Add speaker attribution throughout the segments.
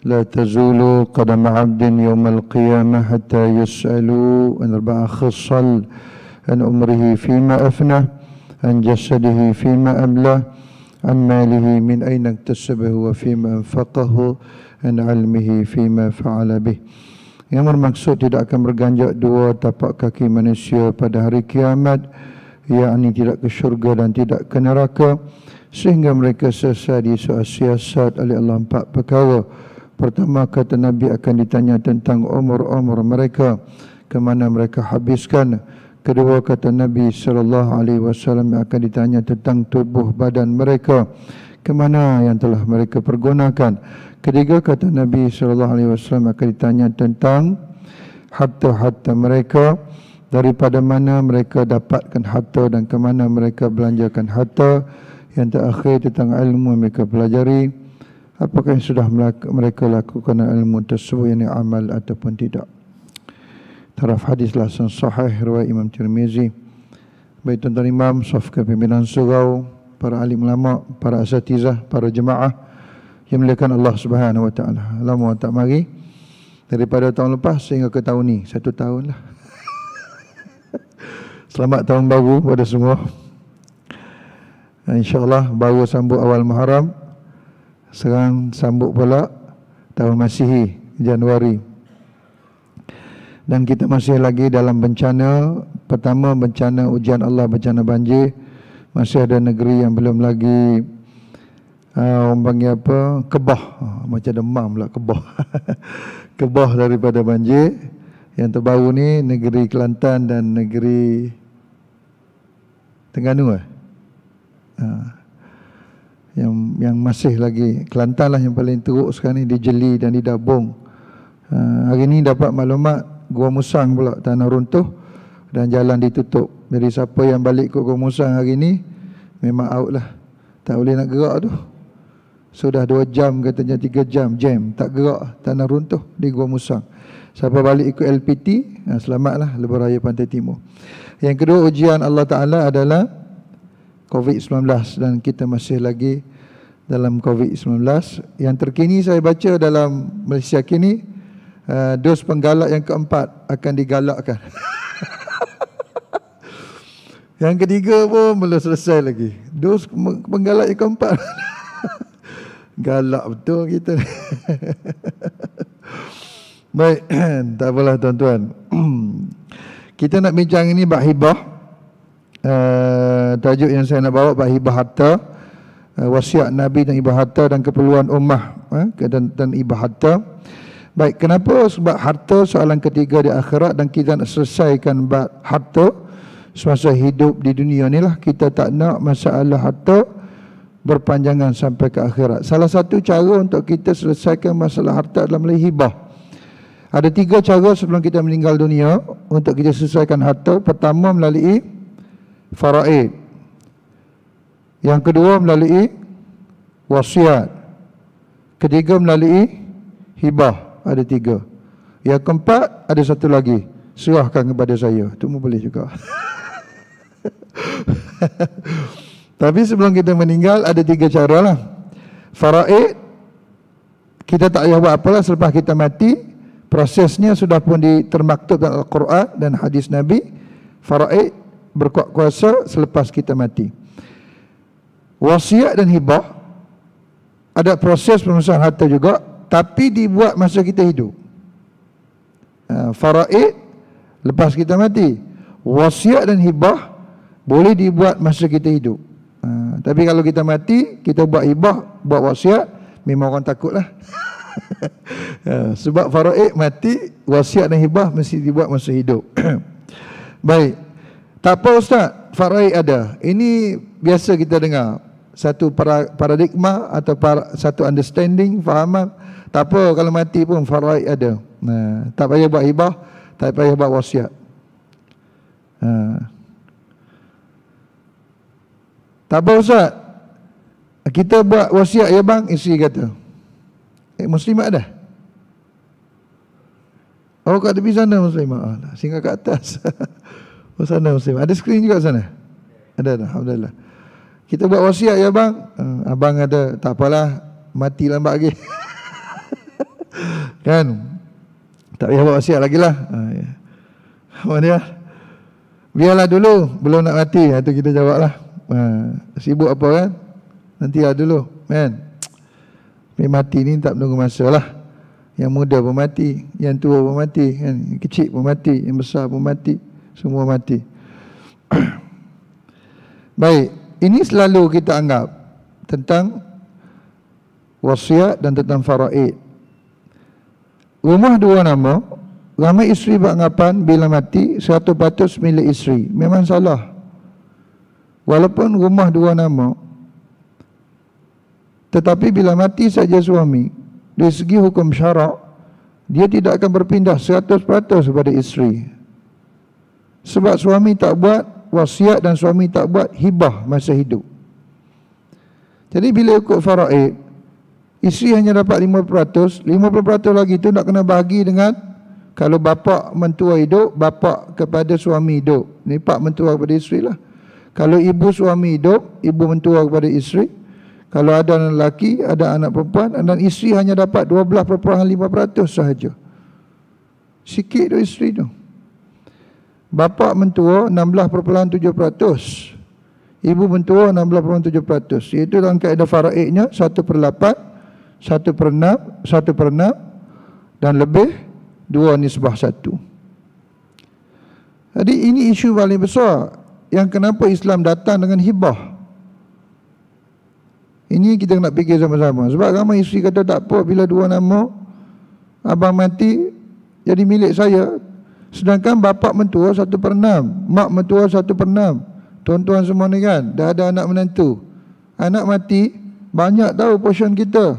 Speaker 1: لا تزول قدم عبد يوم القيامة حتى يسألوا عن 4 خصال: عن عمره فيما أفنى، عن جسده فيما أبلى، عن ماله من أين اكتسبه وفيما أنفقه، عن علمه فيما فعل به. Yang bermaksud tidak akan berganjak 2 tapak kaki manusia pada hari kiamat, yakni tidak ke syurga dan tidak ke neraka, sehingga mereka selesai disuruh siasat oleh Allah 4 perkara. Pertama, kata Nabi, akan ditanya tentang umur-umur mereka, ke mana mereka habiskan. Kedua, kata Nabi SAW, akan ditanya tentang tubuh badan mereka, ke mana yang telah mereka pergunakan. Ketiga, kata Nabi SAW, akan ditanya tentang harta-harta mereka, daripada mana mereka dapatkan harta dan ke mana mereka belanjakan harta. Yang terakhir, tentang ilmu yang mereka pelajari, apakah yang sudah mereka lakukan ilmu tersebut, yang amal ataupun tidak. Taraf hadis lasan sahih riwayat Imam Tirmizi. Baik tuan-tuan imam, safkan pimpinan surau, para alim ulama, para asatizah, para jemaah yang muliakan Allah Subhanahu wa taala. Lama tak mari daripada tahun lepas sehingga ke tahun ni, 1 tahun lah. Selamat tahun baru pada semua. InsyaAllah baru sambut awal Muharram, sekarang sambut pula tahun Masihi, Januari. Dan kita masih lagi dalam bencana. Pertama, bencana ujian Allah, bencana banjir. Masih ada negeri yang belum lagi orang panggil apa, kebah, macam demam pula, kebah. Kebah daripada banjir. Yang terbaru ni negeri Kelantan dan negeri Terengganu yang masih lagi. Kelantan lah yang paling teruk sekarang ni, dijeli dan didabung. Hari ni dapat maklumat Gua Musang pula tanah runtuh dan jalan ditutup. Jadi siapa yang balik ke Gua Musang hari ni memang out lah, tak boleh nak gerak tu. Sudah 2 jam katanya, 3 jam jam, tak gerak, tanah runtuh di Gua Musang. Siapa balik ikut LPT, selamatlah, lebuh raya Pantai Timur. Yang kedua, ujian Allah Ta'ala adalah COVID-19, dan kita masih lagi dalam COVID-19. Yang terkini saya baca dalam Malaysia kini, dos penggalak yang keempat akan digalakkan. Yang ketiga pun belum selesai lagi. Dos penggalak yang keempat. Galak betul kita. Baik, tak apalah tuan-tuan. Kita nak bincang ini bab hibah. Tajuk yang saya nak bawa, bab hibah harta, wasiat Nabi dan hibah harta dan keperluan ummah dan hibah harta. Baik, kenapa? Sebab harta soalan ketiga di akhirat, dan kita nak selesaikan bab harta semasa hidup di dunia ni lah. Kita tak nak masalah harta berpanjangan sampai ke akhirat. Salah satu cara untuk kita selesaikan masalah harta adalah melalui hibah. Ada 3 cara sebelum kita meninggal dunia untuk kita selesaikan harta. Pertama, melalui faraid. Yang kedua, melalui wasiat. Ketiga, melalui hibah. Ada 3. Yang keempat, ada satu lagi, serahkan kepada saya. Itu pun boleh juga. Tapi sebelum kita meninggal ada 3 cara lah. Faraid, kita tak payah buat apalah selepas kita mati. Prosesnya sudah pun termaktub dalam Al-Quran dan hadis Nabi. Faraid berkuat kuasa selepas kita mati. Wasiat dan hibah, ada proses pemesahan harta juga, tapi dibuat masa kita hidup. Faraid lepas kita mati. Wasiat dan hibah boleh dibuat masa kita hidup. Tapi kalau kita mati, kita buat hibah, buat wasiat, memang orang takut lah. Sebab faraid mati, wasiat dan hibah mesti dibuat masa hidup. Baik, tak apa Ustaz, faraid ada. Ini biasa kita dengar, satu paradigma atau satu understanding, fahaman. Tak apa, kalau mati pun faraid ada. Tak payah buat hibah, tak payah buat wasiat. Tak apa Ustaz, kita buat wasiat ya bang, isteri kata. Muslimat dah. Oh, kat tepi sana muslimat. Singgah kat atas. Oh, sana muslimat. Ada skrin juga sana? Ada, alhamdulillah. Kita buat wasiat ya bang. Abang ada, tak apalah, mati lambat lagi. Kan? Tak payah buat wasiat lagi lah. Kemudian biarlah dulu, belum nak mati. Itu kita jawab lah. Sibuk apa kan? Nantilah dulu kan? Tapi mati ni tak menunggu masa lah. Yang muda pun mati, yang tua pun mati kan? Yang kecil pun mati, yang besar pun mati. Semua mati. Baik, ini selalu kita anggap tentang wasiat dan tentang faraid. Rumah dua nama, ramai isteri beranggapan bila mati 100% milik isteri. Memang salah. Walaupun rumah dua nama, tetapi bila mati saja suami, dari segi hukum syarak, dia tidak akan berpindah 100% kepada isteri. Sebab suami tak buat wasiat dan suami tak buat hibah masa hidup. Jadi bila ikut faraid, isteri hanya dapat 50%, 50% lagi tu nak kena bahagi dengan, kalau bapa mentua hidup, bapa kepada suami hidup. Ni pak mentua kepada isteri lah. Kalau ibu suami hidup, ibu mentua kepada isteri. Kalau ada anak lelaki, ada anak perempuan, dan isteri hanya dapat 12.5% sahaja. Sikit tu isteri tu. Bapa mentua 16.7%. Ibu mentua 16.7%. Iaitu dalam kaedah faraidnya 1/8, 1/6, 1/6 dan lebih 2 nisbah 1. Jadi ini isu paling besar yang kenapa Islam datang dengan hibah. Ini kita nak fikir sama-sama. Sebab ramai isteri kata tak apa, bila dua nama abang mati jadi milik saya. Sedangkan bapa mentua 1/6, mak mentua 1/6. Tuan-tuan semua ni kan dah ada anak menantu. Anak mati, banyak tahu portion kita.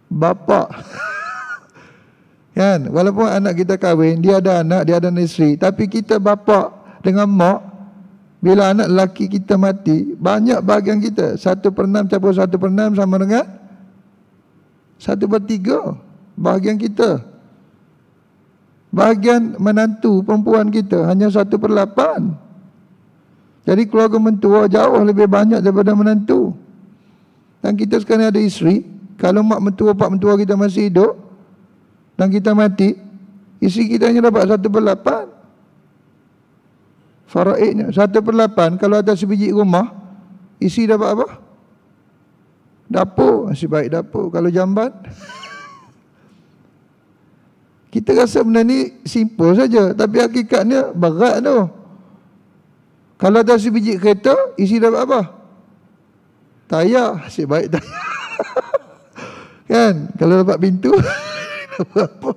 Speaker 1: Bapa. Kan? Walaupun anak kita kahwin, dia ada anak, dia ada isteri, tapi kita bapa dengan mak, bila anak lelaki kita mati, banyak bahagian kita. 1/6 campur 1/6 sama dengan 1/3 bahagian kita. Bahagian menantu perempuan kita hanya 1/8. Jadi keluarga mentua jauh lebih banyak daripada menantu. Dan kita sekarang ada isteri, kalau mak mentua, pak mentua kita masih hidup dan kita mati, isteri kita hanya dapat 1/8. Faraidnya 1/8. Kalau ada sebiji rumah, isi dapat apa? Dapur. Nasib baik dapur. Kalau jamban kita rasa benda ni simple saja, tapi hakikatnya berat tu. Kalau ada sebiji kereta, isi dapat apa? Tayar. Nasib baik tayar. Kan? Kalau dapat pintu dapat apa?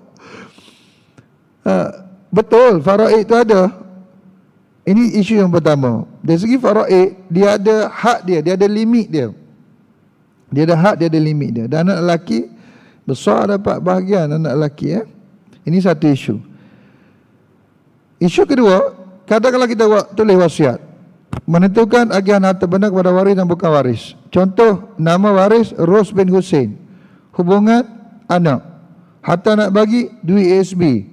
Speaker 1: Betul, faraid tu ada. Ini isu yang pertama. Dari segi faraid, dia ada hak dia, dia ada limit dia. Dia ada hak, dia ada limit dia. Dan anak lelaki besar dapat bahagian anak lelaki. Ini satu isu. Isu kedua, kadang-kadang kita tulis wasiat, menentukan agihan harta benda kepada waris dan bukan waris. Contoh, nama waris Ros bin Hussein. Hubungan anak. Harta nak bagi, duit ASB.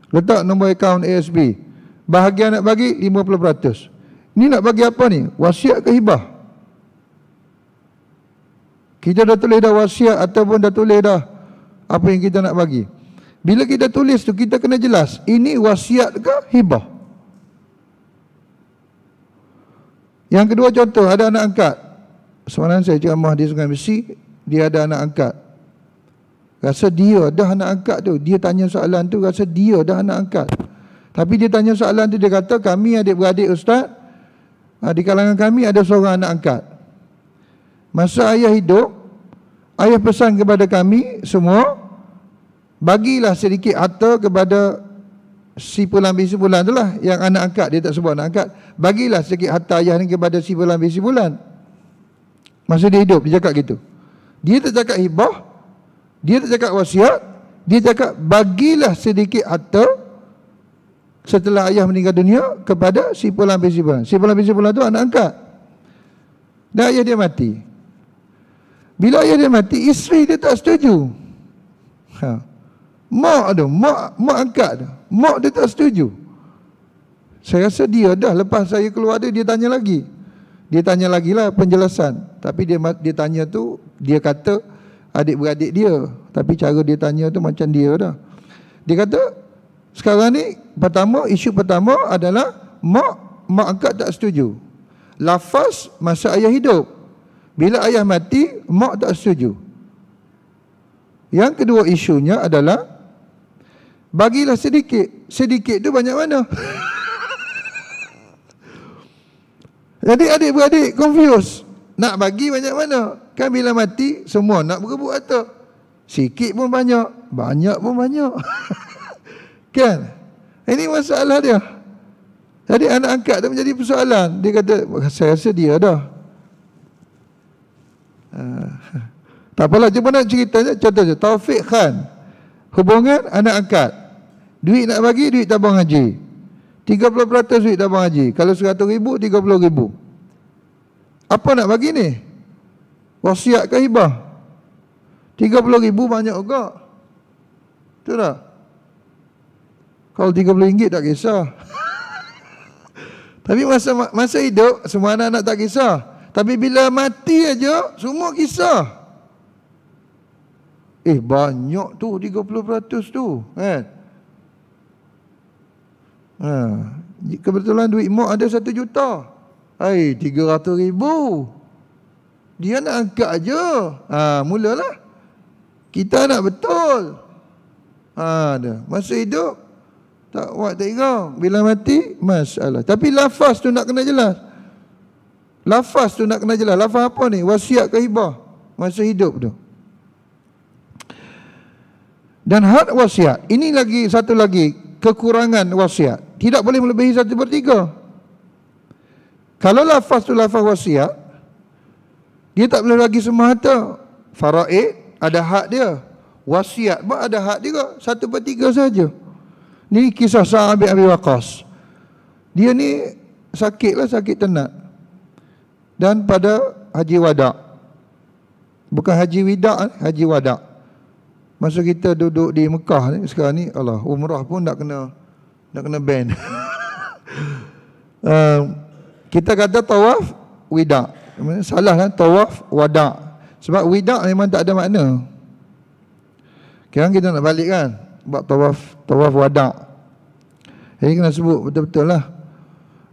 Speaker 1: Letak nombor akaun ASB. Bahagian nak bagi 50%. Ini nak bagi apa ni? Wasiat ke hibah? Kita dah tulis dah wasiat ataupun dah tulis dah apa yang kita nak bagi. Bila kita tulis tu, kita kena jelas, ini wasiat ke hibah? Yang kedua contoh, ada anak angkat. Semalam saya ceramah di Sungai Besi, dia ada anak angkat. Rasa dia dah anak angkat tu, dia tanya soalan tu, rasa dia dah anak angkat. Tapi dia tanya soalan tu, dia kata, kami adik-beradik ustaz, di kalangan kami ada seorang anak angkat. Masa ayah hidup, ayah pesan kepada kami semua, bagilah sedikit harta kepada si fulan bin si fulan tu lah, yang anak angkat, dia tak sebut anak angkat. Bagilah sedikit harta ayah ni kepada si fulan bin si fulan. Masa dia hidup, dia cakap gitu. Dia tak cakap hibah, dia tak cakap wasiat, dia cakap bagilah sedikit harta setelah ayah meninggal dunia kepada si fulan bin si fulan. Si fulan bin si fulan tu anak angkat. Dan ayah dia mati. Bila ayah dia mati, isteri dia tak setuju. Mak tu, mak angkat tu, mak dia tak setuju. Saya rasa dia dah, lepas saya keluar dia tanya lagi. Dia tanya lagi lah penjelasan. Tapi dia tanya tu, dia kata adik-beradik dia, Tapi cara dia tanya tu macam dia dah. Dia kata, sekarang ni isu pertama adalah mak angkat tak setuju. Lafaz masa ayah hidup. Bila ayah mati, mak tak setuju. Yang kedua isunya adalah, bagilah sedikit. Sedikit tu banyak mana? Jadi adik-beradik confused. Nak bagi banyak mana? Kan bila mati, semua nak berebut harta. Sikit pun banyak, banyak pun banyak. Kan? Ini masalah dia. Jadi anak angkat tu menjadi persoalan. Dia kata, saya rasa dia dah. Tak apalah, cuma nak ceritanya. Contohnya, Taufik Khan, hubungan anak angkat. Duit nak bagi, duit tabung haji. 30% duit tabung haji. Kalau 100 ribu, 30 ribu. Apa nak bagi ni? Wasiat ke hibah? 30 ribu banyak juga. Betul tak? Kalau 30 ringgit tak kisah. Tapi masa hidup, semua anak-anak tak kisah. Tapi bila mati aja, semua kisah. Banyak tu 30% tu, kan? Kebetulan duit mak ada 1 juta. 300 ribu. Dia nak angkat aja. Mulalah. Kita nak betul. Dah. Masa hidup tak buat tak kira. Bila mati, masalah. Tapi lafaz tu nak kena jelas. Lafaz tu nak kena jelas. Lafaz apa ni? Wasiat ke hibah masa hidup tu. Dan had wasiat, ini lagi satu lagi kekurangan wasiat. Tidak boleh melebihi 1/3. Kalau lafaz tu lafaz wasiat, dia tak boleh bagi semua harta. Faraid ada hak dia. Wasiat pun ada hak juga, 1/3 saja. Ni kisah Sa'ad bin Abi Waqqas. Dia ni sakit tenat. Dan pada haji wada'. Bukan haji wida', haji wada'. Masa kita duduk di Mekah ni, sekarang ni Allah, umrah pun nak kena ban. Kita kata tawaf wida'. Salah kan, tawaf wada'. Sebab wida' memang tak ada makna. Sekarang kita nak balik kan, buat tawaf wada'. Jadi kena sebut betul-betul lah.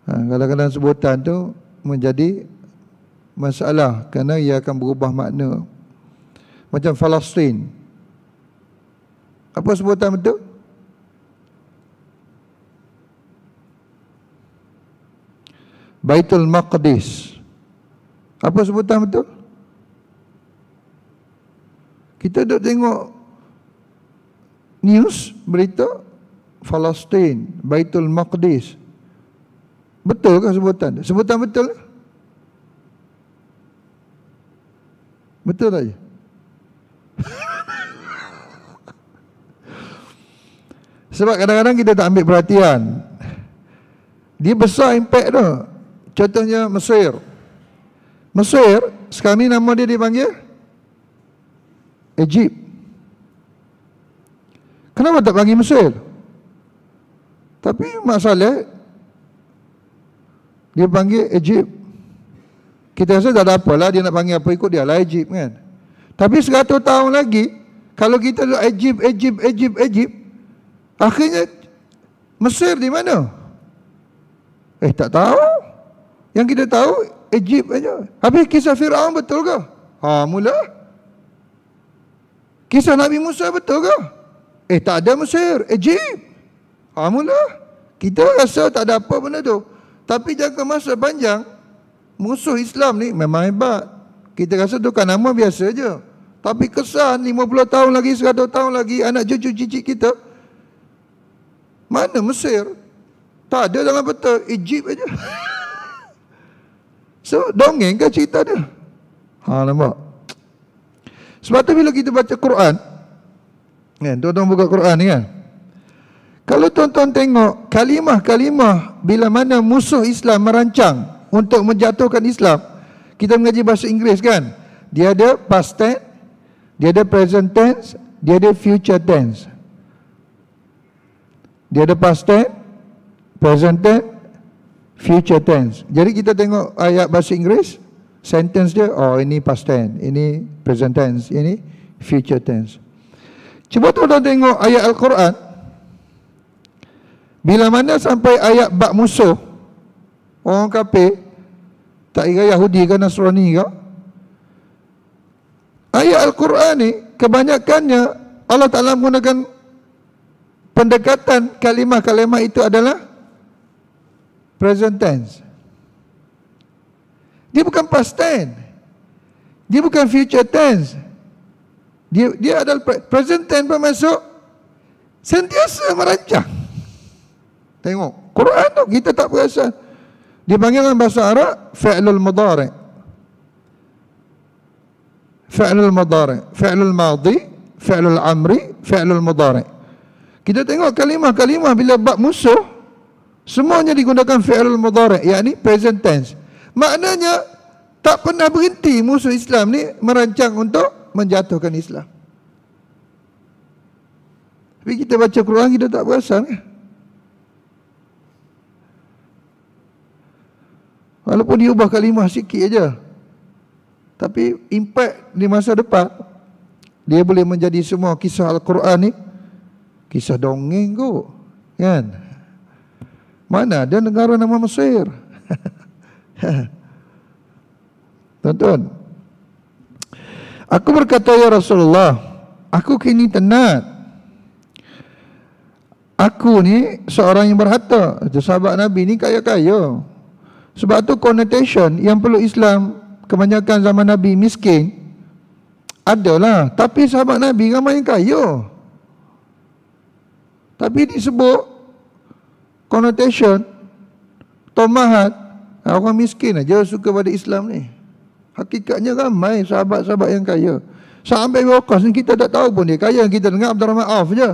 Speaker 1: Kadang-kadang sebutan tu menjadi masalah kerana ia akan berubah makna. Macam Palestin. Apa sebutan betul? Baitul Maqdis. Apa sebutan betul? Kita duduk tengok news, berita Palestin, Baitul Maqdis. Betul ke sebutan? Sebutan betul? Betul tak je? Sebab kadang-kadang kita tak ambil perhatian. Dia besar impact tu. Contohnya Mesir. Mesir, sekarang ni nama dia dipanggil Egypt. Kenapa tak panggil Mesir? Tapi masalah dia panggil Egypt. Kita rasa tak ada apalah, dia nak panggil apa, ikut dia lah Egypt kan. Tapi 100 tahun lagi, kalau kita Egypt, akhirnya Mesir di mana? Tak tahu. Yang kita tahu Egypt aja. Habis kisah Firaun betul ke? Mula. Kisah Nabi Musa betul ke? Tak ada Mesir, Egypt. Mula. Kita rasa tak ada apa benda tu. Tapi jangka masa panjang, musuh Islam ni memang hebat. Kita rasa tu kan nama biasa je. Tapi kesan 50 tahun lagi, 100 tahun lagi, anak cucu cicit kita, mana Mesir? Tak ada dalam peta, Egypt aja. So, dongeng ke cerita dia? Nampak? Sebab tu bila kita baca Quran, kan, tuan-tuan buka Quran ni kan, kalau tuan-tuan tengok kalimah-kalimah bila mana musuh Islam merancang untuk menjatuhkan Islam, kita mengaji bahasa Inggeris kan, dia ada past tense, dia ada present tense, dia ada future tense. Dia ada past tense, present tense, future tense. Jadi kita tengok ayat bahasa Inggeris, sentence dia, ini past tense, ini present tense, ini future tense. Cuba tuan-tuan tengok ayat Al-Quran. Bila mana sampai ayat bab musuh, orang kafir, tak kira Yahudi ke Nasrani ke, ayat Al-Quran ni kebanyakannya Allah Ta'ala menggunakan pendekatan kalimah-kalimah itu adalah present tense. Dia bukan past tense, dia bukan future tense. Dia adalah present tense, bermaksud sentiasa merancang. Tengok Quran tu kita tak perasan. Dia panggil dalam bahasa Arab fi'lul mudhari', fi'lul mudhari', fi'lul madhi, fi'lul amri, fi'lul mudhari'. Kita tengok kalimah-kalimah bila bab musuh, semuanya digunakan fi'lul mudhari', yakni present tense. Maknanya tak pernah berhenti musuh Islam ni merancang untuk menjatuhkan Islam. Tapi kita baca Quran kita tak perasan kan? Walaupun diubah kalimah sikit aja, tapi impact di masa depan dia boleh menjadi semua kisah Al-Quran ni kisah dongeng kot, kan? Mana ada negara nama Mesir. Tuan-tuan, aku berkata, ya Rasulullah, aku kini tenat. Aku ni seorang yang berharta. Sahabat Nabi ni kaya-kaya. Sebab tu connotation yang perlu Islam kebanyakan zaman Nabi miskin adalah, tapi sahabat Nabi ramai yang kaya. Tapi disebut connotation tomahat, orang miskin aja suka pada Islam ni. Hakikatnya ramai sahabat-sahabat yang kaya. Sampai Waqqas ni kita tak tahu pun dia kaya. Kita dengar Abdurrahman Auf je,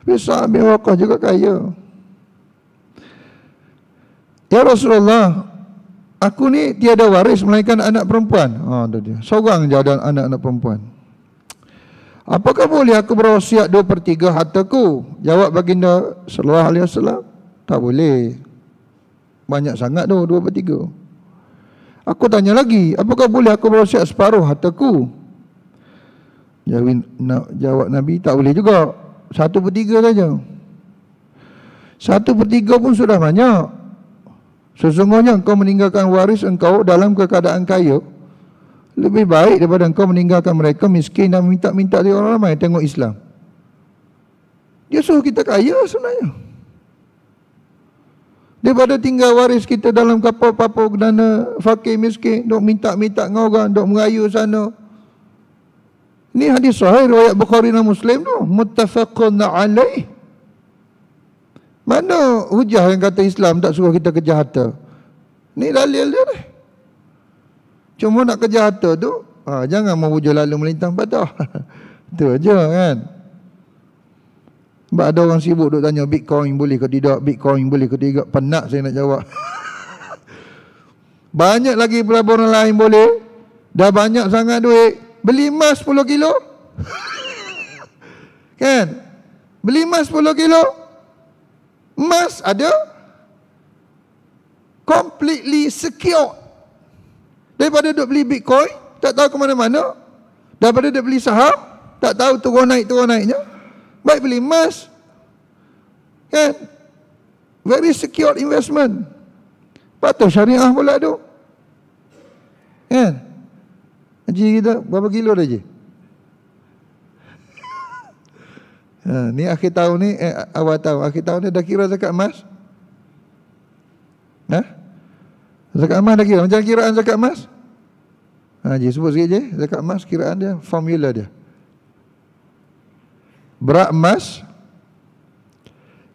Speaker 1: tapi Sa'ad bin Waqqas juga kaya. Ya Rasulullah, aku ni tiada waris melainkan anak perempuan. Seorang je ada anak-anak perempuan. Apakah boleh aku berwasiat 2/3 hartaku? Jawab baginda sallallahu alaihi wasallam, tak boleh. Banyak sangat tu 2/3. Aku tanya lagi, apakah boleh aku berwasiat separuh hartaku? Jawab Nabi, tak boleh juga. 1/3 saja. 1/3 pun sudah banyak. Sesungguhnya engkau meninggalkan waris engkau dalam keadaan kaya lebih baik daripada engkau meninggalkan mereka miskin dan minta-minta dari orang ramai. Tengok Islam, dia suruh kita kaya sebenarnya, daripada tinggal waris kita dalam kapal-kapal dana fakir miskin, dok minta-minta dengan orang, dok merayu sana. Ni hadis sahih riwayat Bukhari dan Muslim tu, muttafaqun alaih. Mana hujah yang kata Islam tak suruh kita kejar harta? Ni dalil dia ni. Cuma nak kejar harta tu, jangan mewujud lalu melintang patah. Itu aja kan. Sebab ada orang sibuk duk tanya Bitcoin boleh ke tidak, Bitcoin boleh ke tidak. Penat saya nak jawab. Banyak lagi pelaburan lain boleh. Dah banyak sangat duit. Beli emas 10 kilo. Kan? Beli emas 10 kilo. Emas ada completely secure. Daripada duk beli Bitcoin, tak tahu ke mana-mana. Daripada duk beli saham, tak tahu turun naiknya. Baik beli emas. Kan? Very secure investment. Patut syariah pula tu. Kan? Haji kita berapa kilo dah je? Ni akhir tahun ni, awal tahun, akhir tahun ni dah kira zakat emas? Zakat emas dah kira? Macam kiraan zakat emas? Haji sebut sikit je, zakat emas kiraan dia, formula dia. Berat emas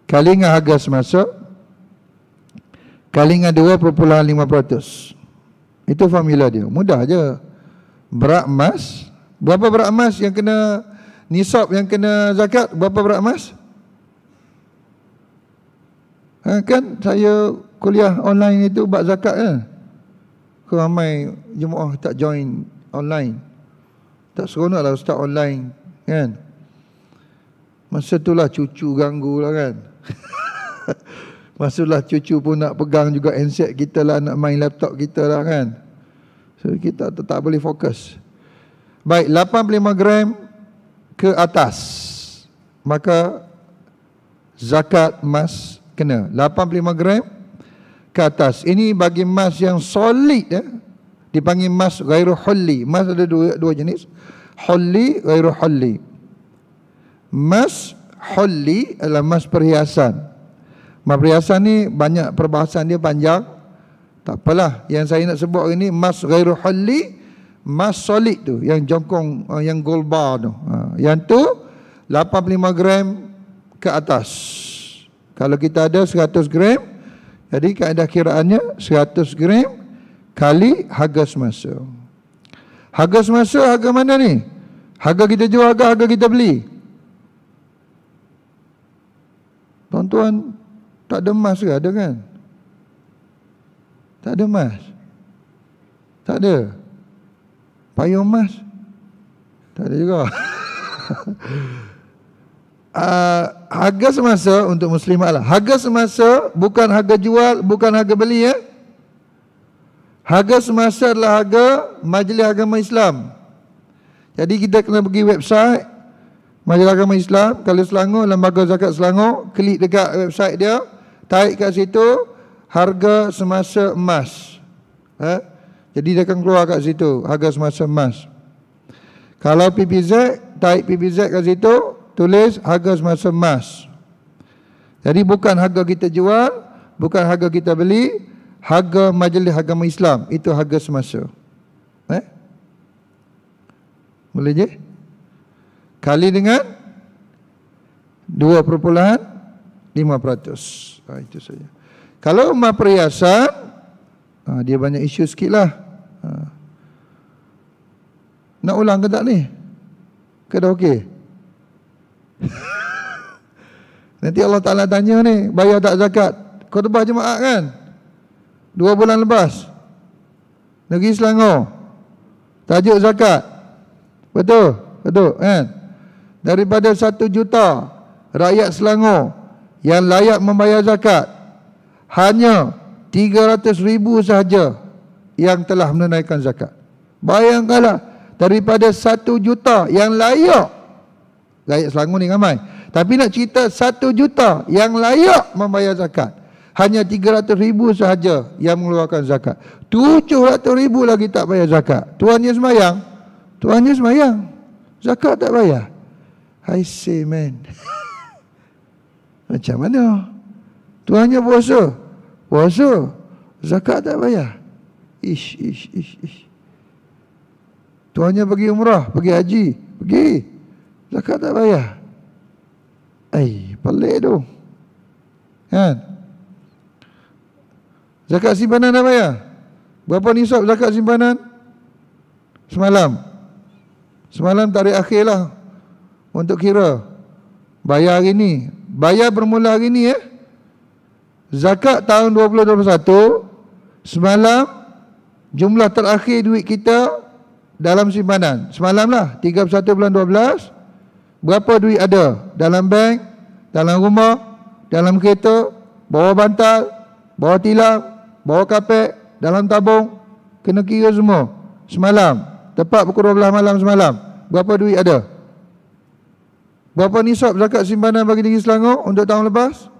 Speaker 1: kali dengan harga semasa kali dengan 2.5%. Itu formula dia, mudah je. Berat emas, berapa berat emas yang kena nisab, yang kena zakat, berapa berat emas? Kan saya kuliah online itu bab zakat kan. Ramai jemaah tak join online. Tak seronok lah ustaz online kan. Masa itulah cucu ganggu lah kan. Masa itulah cucu pun nak pegang juga handset kita lah, nak main laptop kita lah kan. So kita tak boleh fokus. Baik, 85 gram ke atas, maka zakat emas kena 85 gram ke atas. Ini bagi emas yang solid ya. Dipanggil emas ghairu hulli. Emas ada dua jenis, hulli, ghairu hulli. Emas hulli adalah emas perhiasan. Emas perhiasan ni banyak perbahasan dia, panjang. Tak apalah, yang saya nak sebut ini emas ghairu hulli, emas solid tu, yang jongkong, yang gold bar tu. Yang tu 85 gram ke atas. Kalau kita ada 100 gram, jadi kaedah kiraannya 100 gram kali harga semasa. Harga semasa harga mana ni? Harga kita jual ke harga kita beli? Tuan-tuan, tak ada emas ke? Ada kan? Tak ada emas? Tak ada? Payung emas? Tak ada juga. Harga semasa untuk muslimat lah. Harga semasa bukan harga jual, bukan harga beli ya. Harga semasa adalah harga Majlis Agama Islam. Jadi kita kena pergi website Majlis Agama Islam, kalau Selangor, Lembaga Zakat Selangor, klik dekat website dia, tarik kat situ harga semasa emas. Jadi dia akan keluar kat situ harga semasa emas. Kalau PPZ, tarik PPZ kat situ, tulis harga semasa emas. Jadi bukan harga kita jual, bukan harga kita beli, harga Majlis Agama Islam, itu harga semasa. Boleh je? Kali dengan 2.5%. Itu saja. Kalau emas perhiasan, dia banyak isu sikit lah. Nak ulang ke tak ni? Ke dah okey? Nanti Allah Ta'ala tanya ni, bayar tak zakat? Khutbah jemaah kan? 2 bulan lepas, Negeri Selangor, tajuk zakat. Betul? Betul kan? Daripada 1 juta rakyat Selangor yang layak membayar zakat, hanya 300,000 sahaja yang telah menunaikan zakat. Bayangkanlah, daripada 1 juta yang layak, rakyat Selangor ni ramai, tapi nak cerita 1 juta yang layak membayar zakat, hanya 300,000 sahaja yang mengeluarkan zakat. 700,000 lagi tak bayar zakat. Tuannya sembahyang, tuannya sembahyang, zakat tak bayar. I say man, macam mana? Tuannya puasa, puasa, zakat tak bayar. Ish. Tuannya pergi umrah, pergi haji, pergi, zakat tak bayar. Pelik tu kan? Zakat simpanan dah bayar. Berapa nisab zakat simpanan? Semalam tarikh akhir lah untuk kira. Bayar hari ni, bayar bermula hari ni ya. Zakat tahun 2021, semalam jumlah terakhir duit kita dalam simpanan, semalam lah 31 bulan 12, berapa duit ada dalam bank, dalam rumah, dalam kereta, bawah bantal, bawah tilam, bawah kapek, dalam tabung, kena kira semua. Semalam, tepat pukul 12 malam semalam, berapa duit ada? Berapa nisab zakat simpanan bagi Negeri Selangor untuk tahun lepas?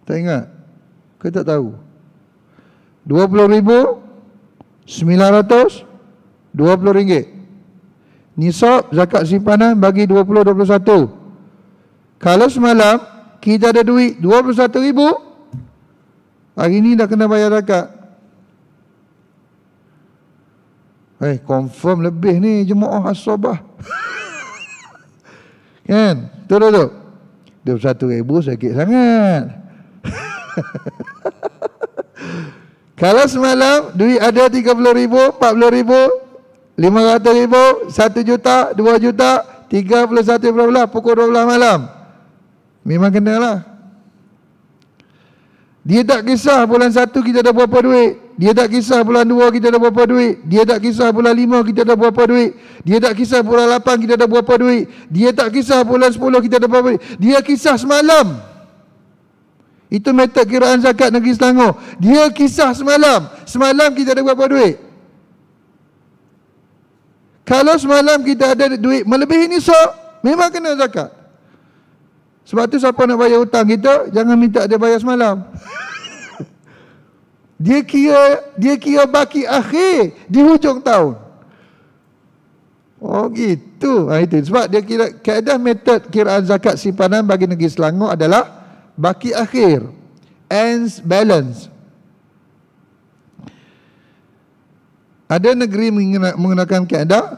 Speaker 1: Tak ingat? Ke tak tahu? 20,920 ringgit. Nisab zakat simpanan bagi 2021. Kalau semalam kita ada duit 21,000, hari ni dah kena bayar zakat. Confirm lebih ni jemaah as-sabah. Kan? Betul. 21,000 sakit sangat. Kalau semalam duit ada 30,000, 40,000, 500,000, 1 juta, 2 juta, 31 pukul 12 malam, memang kenalah. Dia tak kisah bulan 1 kita dah berapa duit, dia tak kisah bulan 2 kita dah berapa duit, dia tak kisah bulan 5 kita dah berapa duit, dia tak kisah bulan 8 kita dah berapa duit, dia tak kisah bulan 10 kita dah berapa duit, dia kisah semalam. Itu metod kiraan zakat Negeri Selangor. Dia kisah semalam, semalam kita ada berapa duit. Kalau semalam kita ada duit melebihi nisab, memang kena zakat. Sebab tu siapa nak bayar hutang kita, jangan minta dia bayar semalam. Dia kira baki akhir di hujung tahun. Oh gitu. Itu sebab dia kira kaedah metod kiraan zakat simpanan bagi negeri Selangor adalah baki akhir, ends balance. Ada negeri menggunakan kaedah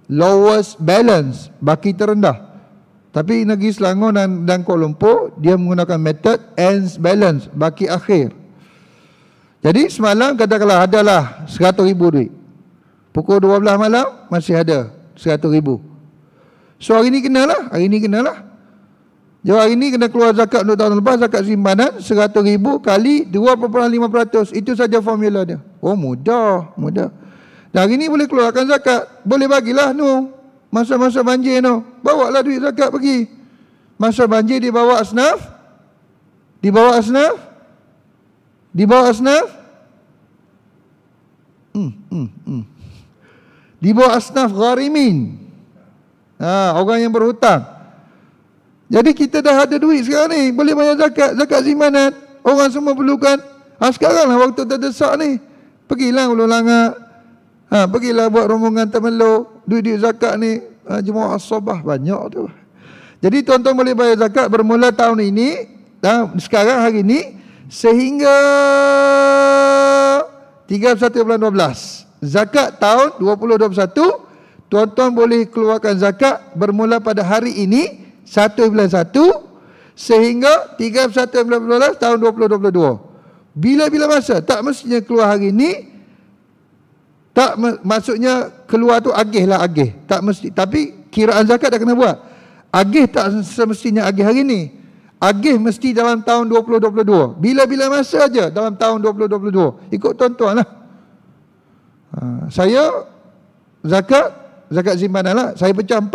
Speaker 1: lowest balance, baki terendah. Tapi negeri Selangor dan Kuala Lumpur dia menggunakan metod ends balance, baki akhir. Jadi semalam katakanlah adalah 100,000 duit. Pukul 12 malam masih ada 100,000. So hari ni kenalah, Jadi hari ni kena keluar zakat untuk tahun lepas, zakat simpanan 100,000 kali 2.5%. Itu saja formula dia. Oh mudah. Dan hari ni boleh keluarkan zakat. Boleh bagilah masa-masa banjir bawa lah duit zakat pergi. Masa banjir dibawa asnaf. Dibawa asnaf gharimin. Orang yang berhutang. Jadi kita dah ada duit sekarang ni, boleh bayar zakat simpanan. Orang semua perlukan. Sekarang lah waktu terdesak ni. Pergilah Ulu Langat. Pergilah buat rombongan Temeluk. Duit-duit zakat ni Jemaah As-Sabah banyak tu. Jadi tuan-tuan boleh bayar zakat bermula tahun ini, sekarang hari ini, sehingga 31 bulan 12. Zakat tahun 2021, tuan-tuan boleh keluarkan zakat bermula pada hari ini 1 bulan 1 sehingga 31 bulan 12 tahun 2022. Bila-bila masa, tak mestinya keluar hari ini. Tak maksudnya keluar tu agih. Tak mesti, tapi kiraan zakat dah kena buat. Agih tak semestinya agih hari ni. Agih mesti dalam tahun 2022. Bila-bila masa aja dalam tahun 2022. Ikut tuan-tuan lah. Saya zakat simpanan lah. Saya pecah 4.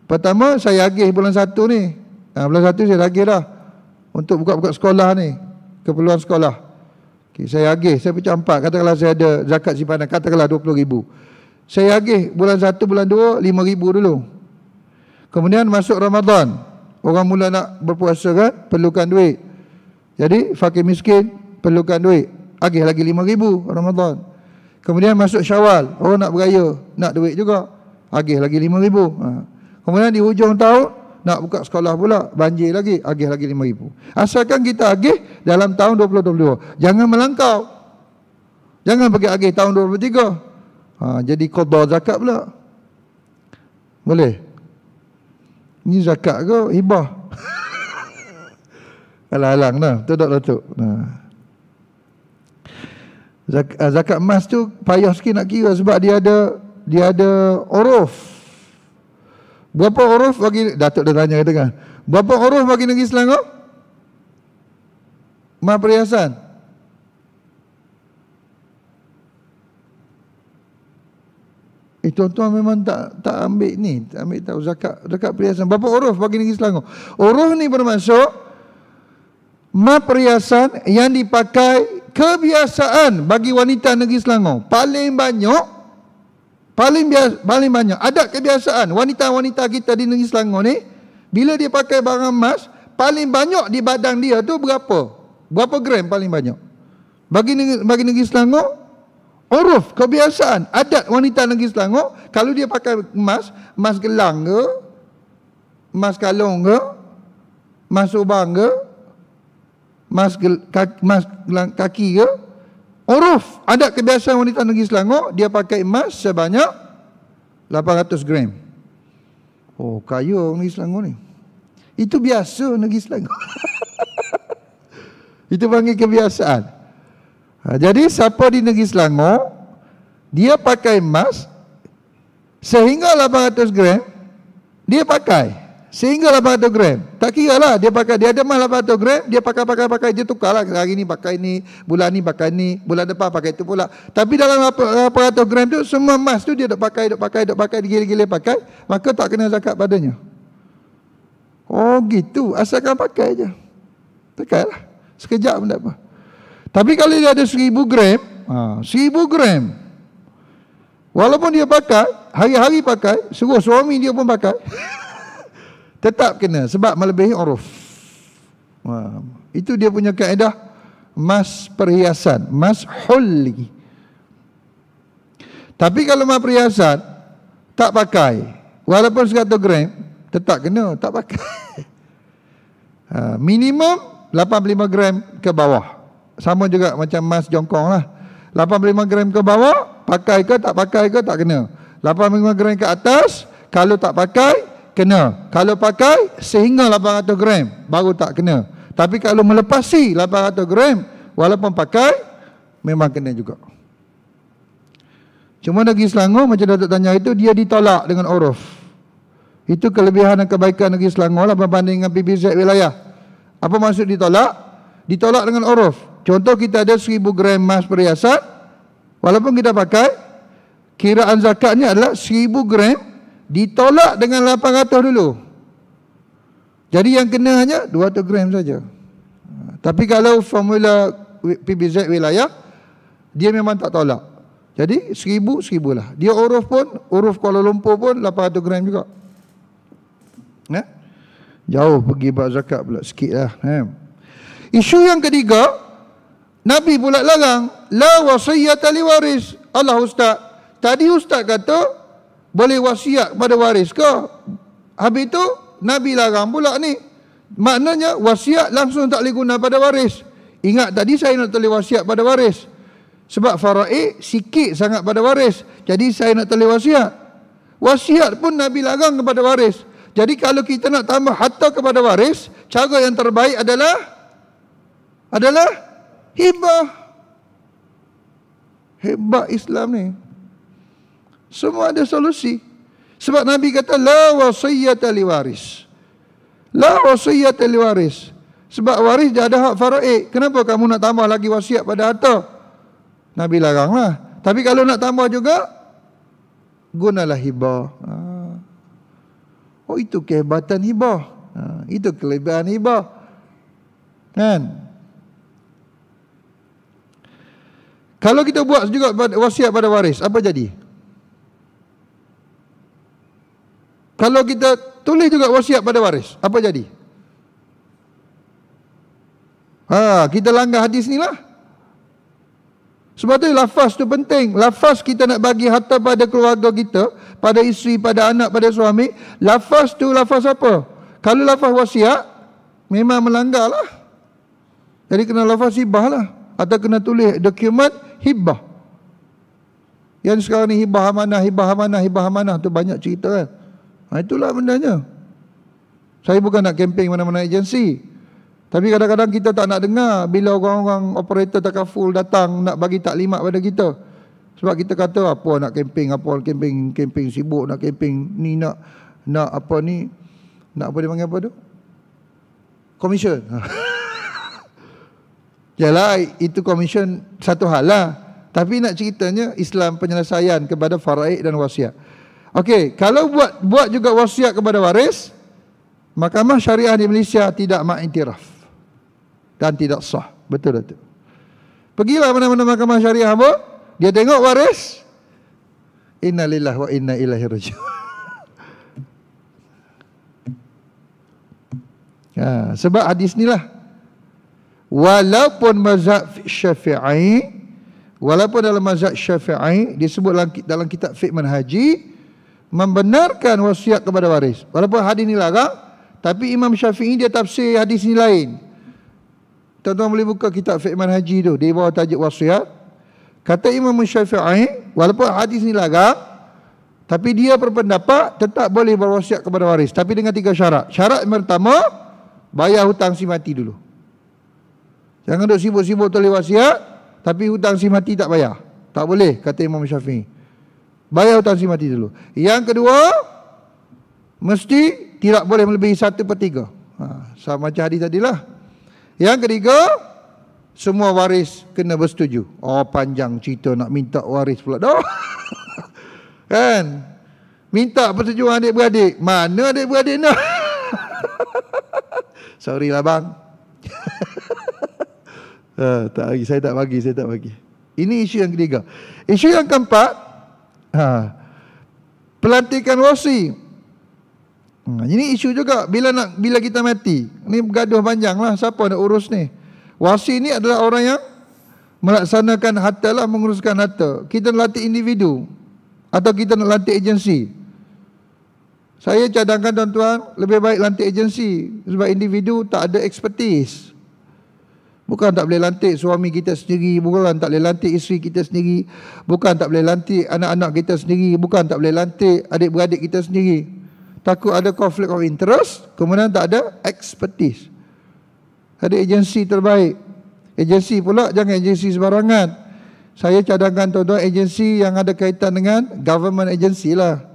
Speaker 1: Pertama saya agih bulan 1 ni. Bulan 1 saya agih dah. Untuk buka-buka sekolah ni. Keperluan sekolah. Saya agih, saya pecah 4. Katakanlah saya ada zakat simpanan, katakanlah 20,000. Saya agih bulan 1, bulan 2, 5,000 dulu. Kemudian masuk Ramadan. Orang mula nak berpuasa kan, perlukan duit. Jadi fakir miskin perlukan duit. Agih lagi 5,000 Ramadan. Kemudian masuk Syawal, orang nak beraya, nak duit juga. Agih lagi 5,000. Kemudian di hujung tahun nak buka sekolah pula, banjir lagi, agih lagi 5,000. Asalkan kita agih dalam tahun 2022. Jangan melangkau. Jangan pergi agih tahun 2023. Jadi qada zakat pula. Boleh? Ni zakat ke hibah? Alang-alang dah, Datuk. Zakat emas tu payah sikit nak kira sebab dia ada uruf. Berapa uruf bagi Datuk dah tanya katakan. Berapa uruf bagi negeri Selangor? Mas perhiasan. Tuan-tuan memang tak ambil ni, tak ambil tahu zakat perhiasan. Berapa uruf bagi negeri Selangor? Uruf ni bermaksud mas perhiasan yang dipakai kebiasaan bagi wanita negeri Selangor. Paling banyak adat kebiasaan wanita-wanita kita di negeri Selangor ni, bila dia pakai barang emas, paling banyak di badan dia tu berapa gram paling banyak bagi negeri Selangor. Uruf, kebiasaan, adat wanita negeri Selangor, kalau dia pakai emas gelang ke, emas kalung ke, emas ubang ke, emas gelang kaki ke, uruf, adat kebiasaan wanita negeri Selangor, dia pakai emas sebanyak 800 gram. Oh, kaya negeri Selangor ni. Itu biasa negeri Selangor. Itu panggil kebiasaan. Jadi siapa di negeri Selangor, dia pakai emas sehingga 800 gram, dia pakai sehingga 800 gram. Tak kira lah dia pakai, dia ada emas 800 gram, dia pakai, dia tukar lah. Hari ni pakai ni, bulan ni pakai ni, bulan depan pakai tu pula. Tapi dalam 800 gram tu, semua emas tu dia duk pakai, gila-gila pakai, maka tak kena zakat padanya. Oh gitu, asalkan pakai je. Pakai lah, sekejap pun tak apa. Tapi kalau dia ada 1,000 gram, 1,000 gram, Walaupun dia pakai, hari-hari pakai, suruh suami dia pun pakai, tetap kena sebab melebihi uruf. Itu dia punya kaedah mas perhiasan, mas hulli. Tapi kalau mas perhiasan tak pakai, walaupun 100 gram, tetap kena, tak pakai. Minimum 85 gram ke bawah. Sama juga macam mas jongkong lah. 85 gram ke bawah, pakai ke tak kena. 85 gram ke atas, kalau tak pakai, kena. Kalau pakai, sehingga 800 gram, baru tak kena. Tapi kalau melepasi 800 gram, walaupun pakai, memang kena juga. Cuma Negeri Selangor, macam Datuk tanya itu, dia ditolak dengan uruf. Itu kelebihan dan kebaikan Negeri Selangor lah berbanding dengan PBZ wilayah. Apa maksud ditolak? Ditolak dengan uruf. Contoh, kita ada 1000 gram emas perhiasan, walaupun kita pakai, kiraan zakatnya adalah 1000 gram ditolak dengan 800 dulu. Jadi yang kena hanya 200 gram saja. Tapi kalau formula PBZ wilayah, dia memang tak tolak. Jadi 1000 lah. Dia uruf pun, uruf Kuala Lumpur pun 800 gram juga. Jauh pergi bab zakat pula sikit lah. Isu yang ketiga, Nabi pula larang, la wasiyata li waris. Allah ustaz, tadi ustaz kata boleh wasiat pada waris ke? Habis tu Nabi larang pula ni. Maknanya wasiat langsung tak boleh guna pada waris. Ingat tadi saya nak tulis wasiat pada waris. Sebab faraid sikit sangat pada waris. Jadi saya nak tulis wasiat. Wasiat pun Nabi larang kepada waris. Jadi kalau kita nak tambah harta kepada waris, cara yang terbaik adalah hibah. Hebat Islam ni. Semua ada solusi. Sebab Nabi kata la wasiyata li waris. La wasiyata li waris. Sebab waris dah ada hak faraid. Kenapa kamu nak tambah lagi wasiat pada harta? Nabi laranglah. Tapi kalau nak tambah juga, gunalah hibah. Oh, itu kehebatan hibah. Itu kelebihan hibah. Kan? Kalau kita buat juga wasiat pada waris, apa jadi? Kalau kita tulis juga wasiat pada waris, apa jadi? Kita langgar hadis ni lah. Sebab tu lafaz tu penting. Lafaz kita nak bagi harta pada keluarga kita, pada isteri, pada anak, pada suami. Lafaz tu lafaz apa? Kalau lafaz wasiat, memang melanggar lah. Jadi kena lafaz hibah lah. Atau kena tulis dokumen hibah. Yang sekarang ni hibah amanah tu banyak cerita kan. Itulah bendanya. Saya bukan nak kempen mana-mana agensi. Tapi kadang-kadang kita tak nak dengar bila orang-orang operator takaful datang nak bagi taklimat pada kita. Sebab kita kata apa nak kempen, kempen sibuk nak kempen ni, nak apa ni, nak apa dia panggil apa tu? Commission. Yalah, itu commission satu hal lah. Tapi nak ceritanya Islam penyelesaian kepada faraid dan wasiat. Okey, kalau buat juga wasiat kepada waris, Mahkamah Syariah di Malaysia tidak mengiktiraf dan tidak sah. Betul itu. Pergilah mana-mana Mahkamah Syariah apa? Dia tengok waris, innalillahi wa inna ilaihi raji'un. Sebab hadis ni lah. Walaupun mazhab Syafi'i, walaupun dalam mazhab Syafi'i disebut dalam kitab fiqh manhaji membenarkan wasiat kepada waris. Walaupun hadis ni larang, tapi Imam Syafi'i dia tafsir hadis ni lain. Tuan-tuan boleh buka kitab fiqh manhaji tu, di bawah tajuk wasiat. Kata Imam Syafi'i, walaupun hadis ni larang, tapi dia berpendapat tetap boleh berwasiat kepada waris, tapi dengan 3 syarat. Syarat yang pertama, bayar hutang si mati dulu. Jangan duk sibuk-sibuk tulis wasiat, tapi hutang si mati tak bayar. Tak boleh, kata Imam Syafi'i. Bayar hutang si mati dulu. Yang kedua, mesti tidak boleh melebihi 1/3. Sama macam hadis tadilah. Yang ketiga, semua waris kena bersetuju. Oh, panjang cerita nak minta waris pula dah. Kan? Minta persetujuan adik-beradik. Mana adik-beradik nak? Sorry lah bang. Tak bagi, saya tak bagi. Ini isu yang ketiga. Isu yang keempat, Pelantikan wasi. Ini isu juga bila kita mati. Ni bergaduh panjang lah, siapa nak urus ni. Wasi ni adalah orang yang melaksanakan harta lah, menguruskan harta. Kita nak latih individu atau kita nak latih agensi. Saya cadangkan tuan-tuan, lebih baik lantik agensi. Sebab individu tak ada expertise. Bukan tak boleh lantik suami kita sendiri, bukan tak boleh lantik isteri kita sendiri, bukan tak boleh lantik anak-anak kita sendiri, bukan tak boleh lantik adik-beradik kita sendiri. Takut ada conflict of interest, kemudian tak ada expertise. Ada agensi terbaik. Agensi pula jangan agensi sembarangan. Saya cadangkan tuan-tuan agensi yang ada kaitan dengan government agency lah.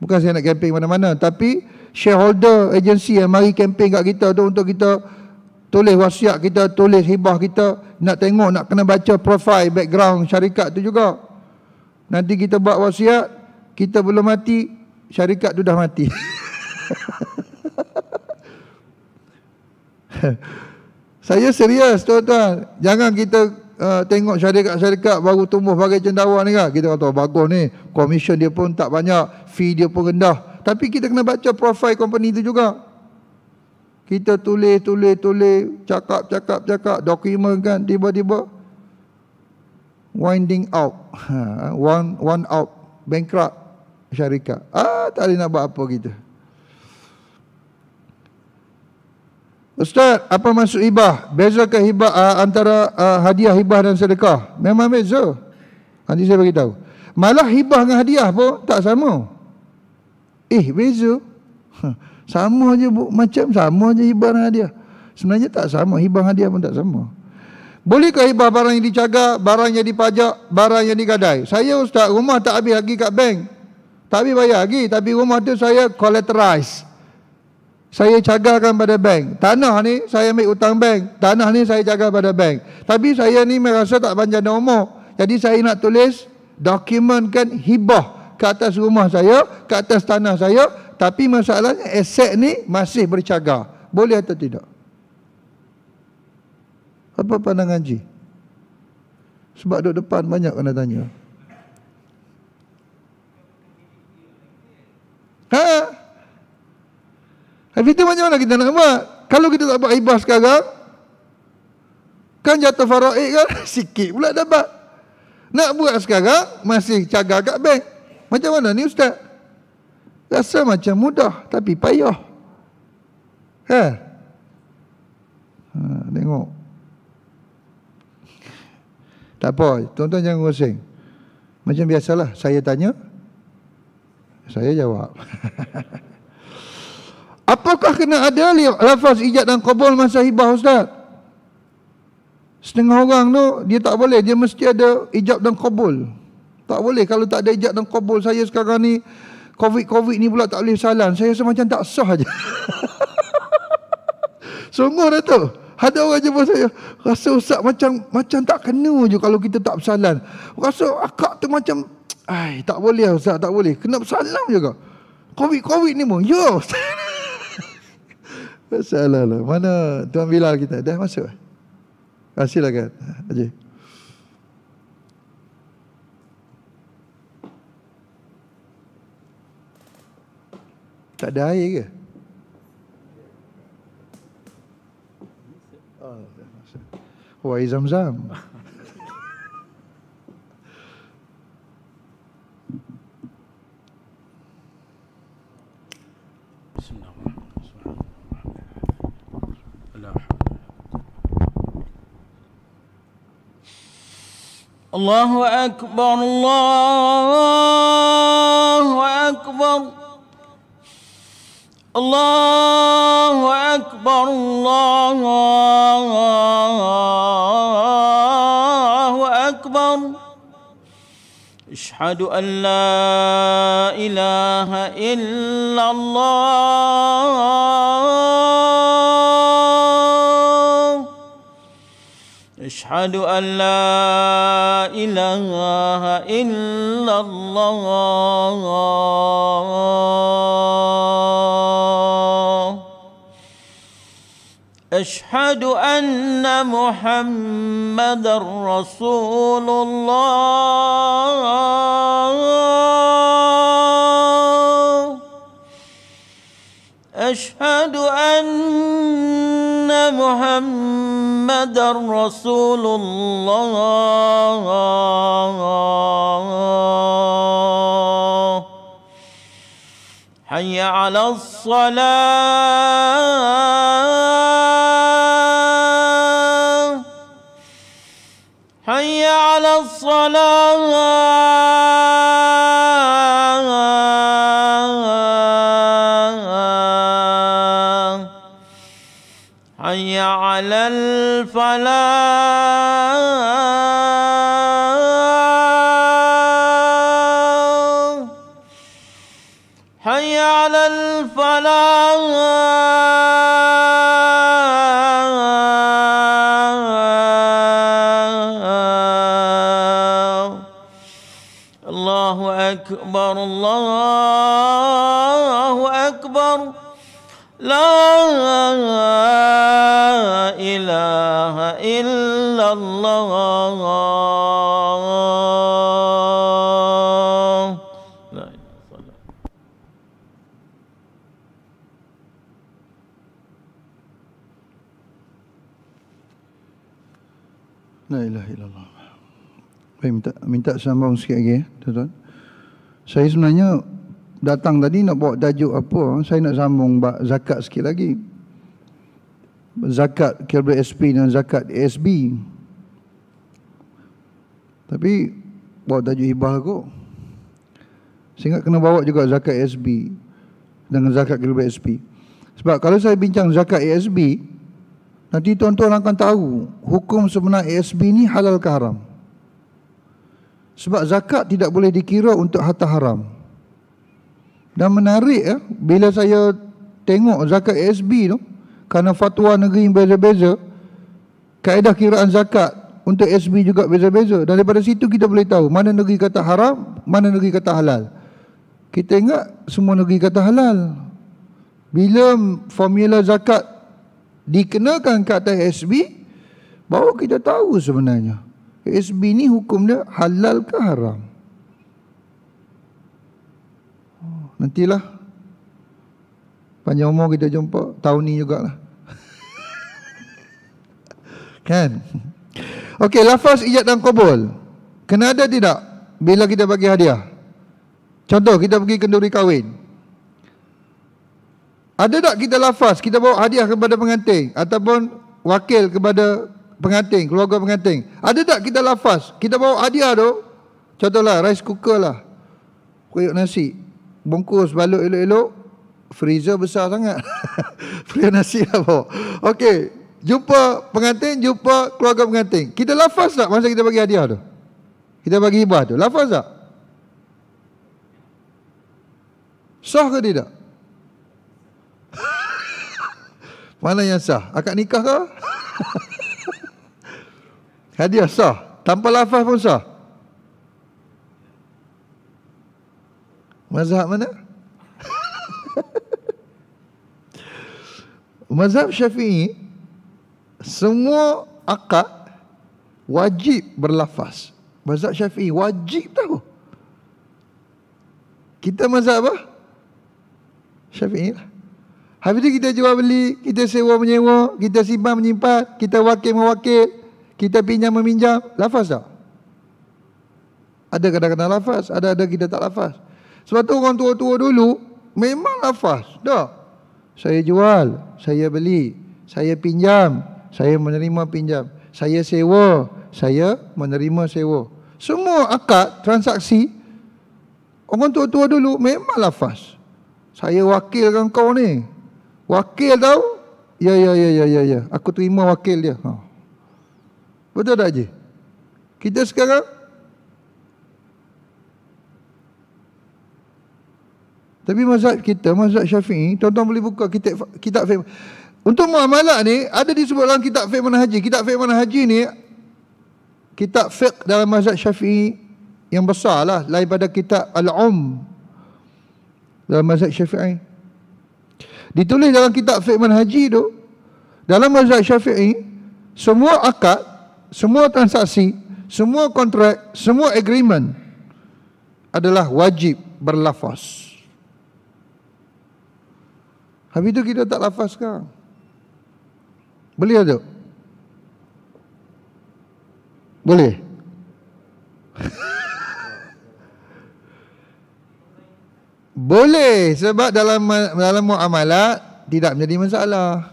Speaker 1: Bukan saya nak campaign mana-mana, tapi shareholder agensi yang mari campaign kat kita tu untuk kita tulis wasiat kita, tulis hibah kita, nak tengok, nak kena baca profile, background syarikat tu juga. Nanti kita buat wasiat, kita belum mati, syarikat tu dah mati. Saya serius tuan-tuan. Jangan kita tengok syarikat-syarikat baru tumbuh bagai cendawan ni kan. Kita kata bagus ni, komisen dia pun tak banyak, fee dia pun rendah. Tapi kita kena baca profile company tu juga. Kita tulis, cakap, dokumen kan, tiba-tiba winding out. One out, bankrupt syarikat. Tak boleh nak buat apa kita. Ustaz, apa maksud hibah? Bezakah hibah antara hadiah, hibah dan sedekah? Memang beza. Nanti saya bagi tahu. Malah hibah dengan hadiah pun tak sama. Beza. Sama je macam sama je hibah dan hadiah. Sebenarnya tak sama, hibah dan hadiah pun tak sama. Bolehkah hibah barang yang dicagar, barang yang dipajak, barang yang digadai? Saya ustaz, rumah tak habis lagi kat bank. Tak habis bayar lagi, tapi rumah tu saya collateralize. Saya cagarkan pada bank. Tanah ni saya ambil hutang bank. Tanah ni saya jaga pada bank. Tapi saya ni merasa tak panjang umur. Jadi saya nak tulis dokumenkan hibah ke atas rumah saya, ke atas tanah saya. Tapi masalahnya aset ni masih bercagar. Boleh atau tidak? Apa pandangan Ji? Sebab duduk depan banyak kena tanya. Habis itu macam mana kita nak buat? Kalau kita tak buat hibah sekarang, kan jatuh faraid kan? Sikit pula dapat. Nak buat sekarang, masih cagar kat bank. Macam mana ni ustaz? Rasa macam mudah, tapi payah. Tengok. Tak apa, tuan-tuan jangan pusing. Macam biasalah, saya tanya, saya jawab. Apakah kena ada lafaz ijab dan qabul masa hibah ustaz? Setengah orang tu dia tak boleh, dia mesti ada ijab dan qabul. Tak boleh kalau tak ada ijab dan qabul. Saya sekarang ni COVID ni pula tak boleh salam. Saya rasa macam tak sah aja. Sungguh dah tu. Ada orang jumpa saya, rasa ustaz macam tak kena je kalau kita tak bersalam. Rasa akak tu macam tak boleh ustaz, tak boleh. Kena bersalam juga. COVID ni pun. Yo. Masalah lah. Mana Tuan Bilal kita? Dah masuk? Silakan. Haji. Tak ada air ke? Air Zam-Zam.
Speaker 2: Allahu Akbar, Allahu Akbar, Allahu Akbar, Allahu Akbar. Asyhadu an la ilaha illallah. Asyhadu an la ilaha illallah. Asyhadu anna Muhammadar Rasulullah. محمدا رسول الله حي على الصلاة حي على الصلاة حي على الفلاح حي على الفلاح الله أكبر الله أكبر لا إله إلا الله لا إله إلا الله.
Speaker 1: La ilaha illallah. Baik, minta sambung sikit lagi, tuan-tuan. Saya sebenarnya datang tadi nak bawa tajuk apa, saya nak sambung zakat sikit lagi. Zakat KBSP dan zakat ASB. Tapi bawa tajuk hibah kot. Saya ingat kena bawa juga zakat ASB dengan zakat KBSP. Sebab kalau saya bincang zakat ASB, nanti tuan-tuan akan tahu hukum sebenar ASB ni halal ke haram. Sebab zakat tidak boleh dikira untuk harta haram. Dan menarik bila saya tengok zakat ASB tu, kerana fatwa negeri yang beza-beza, kaedah kiraan zakat untuk ASB juga beza-beza. Dan daripada situ kita boleh tahu mana negeri kata haram, mana negeri kata halal. Kita ingat semua negeri kata halal. Bila formula zakat dikenakan ke atas ASB, baru kita tahu sebenarnya ASB ni hukum dia halal ke haram. Nantilah panjang umur kita jumpa tahun ni jugalah. Kan? Okey, lafaz ijab dan qabul kena ada tidak bila kita bagi hadiah? Contoh, kita pergi kenduri kahwin. Ada tak kita lafaz, kita bawa hadiah kepada pengantin ataupun wakil kepada pengantin, keluarga pengantin? Ada tak kita lafaz, kita bawa hadiah tu? Contohlah rice cooker lah, periuk nasi, bungkus balut elok-elok, freezer besar sangat. Periuk nasi lah bawa. Okey, jumpa pengantin, jumpa keluarga pengantin. Kita lafaz tak masa kita bagi hadiah tu? Kita bagi hibah tu, lafaz tak? Sah ke tidak? Mana yang sah? Akad nikah ke? Hadiah sah, tanpa lafaz pun sah. Mazhab mana? Mazhab Syafi'i, semua akad wajib berlafaz. Mazhab Syafi'i wajib tahu. Kita mazhab apa? Syafi'i lah. Habis itu kita jual beli, kita sewa menyewa, kita simpan menyimpan, kita wakil mewakil, kita pinjam meminjam, lafaz tak? Ada kadang-kadang lafaz, ada kita tak lafaz. Sebab tu orang tua-tua dulu memang lafaz. Tak? Saya jual, saya beli, saya pinjam, saya menerima pinjam, saya sewa, saya menerima sewa. Semua akad, transaksi, orang tua-tua dulu memang lafaz. Saya wakilkan kau ni. Wakil tahu? Ya. Aku terima wakil dia. Betul tak je? Kita sekarang tapi mazhab kita, mazhab Syafi'i, tuan-tuan boleh buka kitab fiqh. Untuk muamalah ni ada disebut dalam kitab fiqh manhaji. Kitab fiqh manhaji ni kitab fiqh dalam mazhab Syafi'i yang besar lah, lain pada kitab dalam mazhab Syafi'i. Ditulis dalam kitab fiqh manhaji tu, dalam mazhab Syafi'i, semua akad, semua transaksi, semua kontrak, semua agreement adalah wajib berlafaz. Habis itu kita tak lafaz sekarang. Boleh tak? Boleh? Boleh, sebab dalam muamalat tidak menjadi masalah.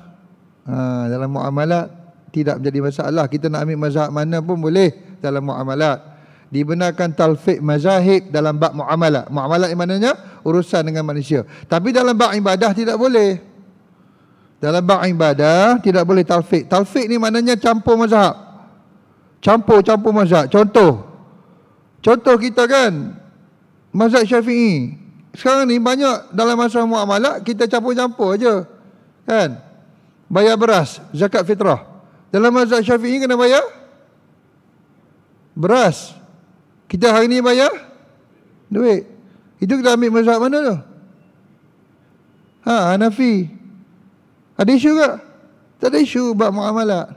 Speaker 1: Dalam muamalat tidak menjadi masalah. Kita nak ambil mazhab mana pun boleh dalam muamalat. Dibenarkan talfiq mazahib dalam bab muamalat. Muamalat yang maknanya urusan dengan manusia. Tapi dalam bab ibadah tidak boleh. Dalam bab ibadah tidak boleh talfiq. Talfiq ni maknanya campur mazhab. Campur mazhab. Contoh kita kan mazhab Syafi'i. Sekarang ni banyak dalam masalah muamalat kita campur-campur aja. Kan? Bayar beras, zakat fitrah. Dalam mazhab Syafi'i kena bayar beras. Kita hari ni bayar duit. Itu kita ambil mazhab mana tu? Hanafi. Ada isu ke? Tak ada isu bab muamalat.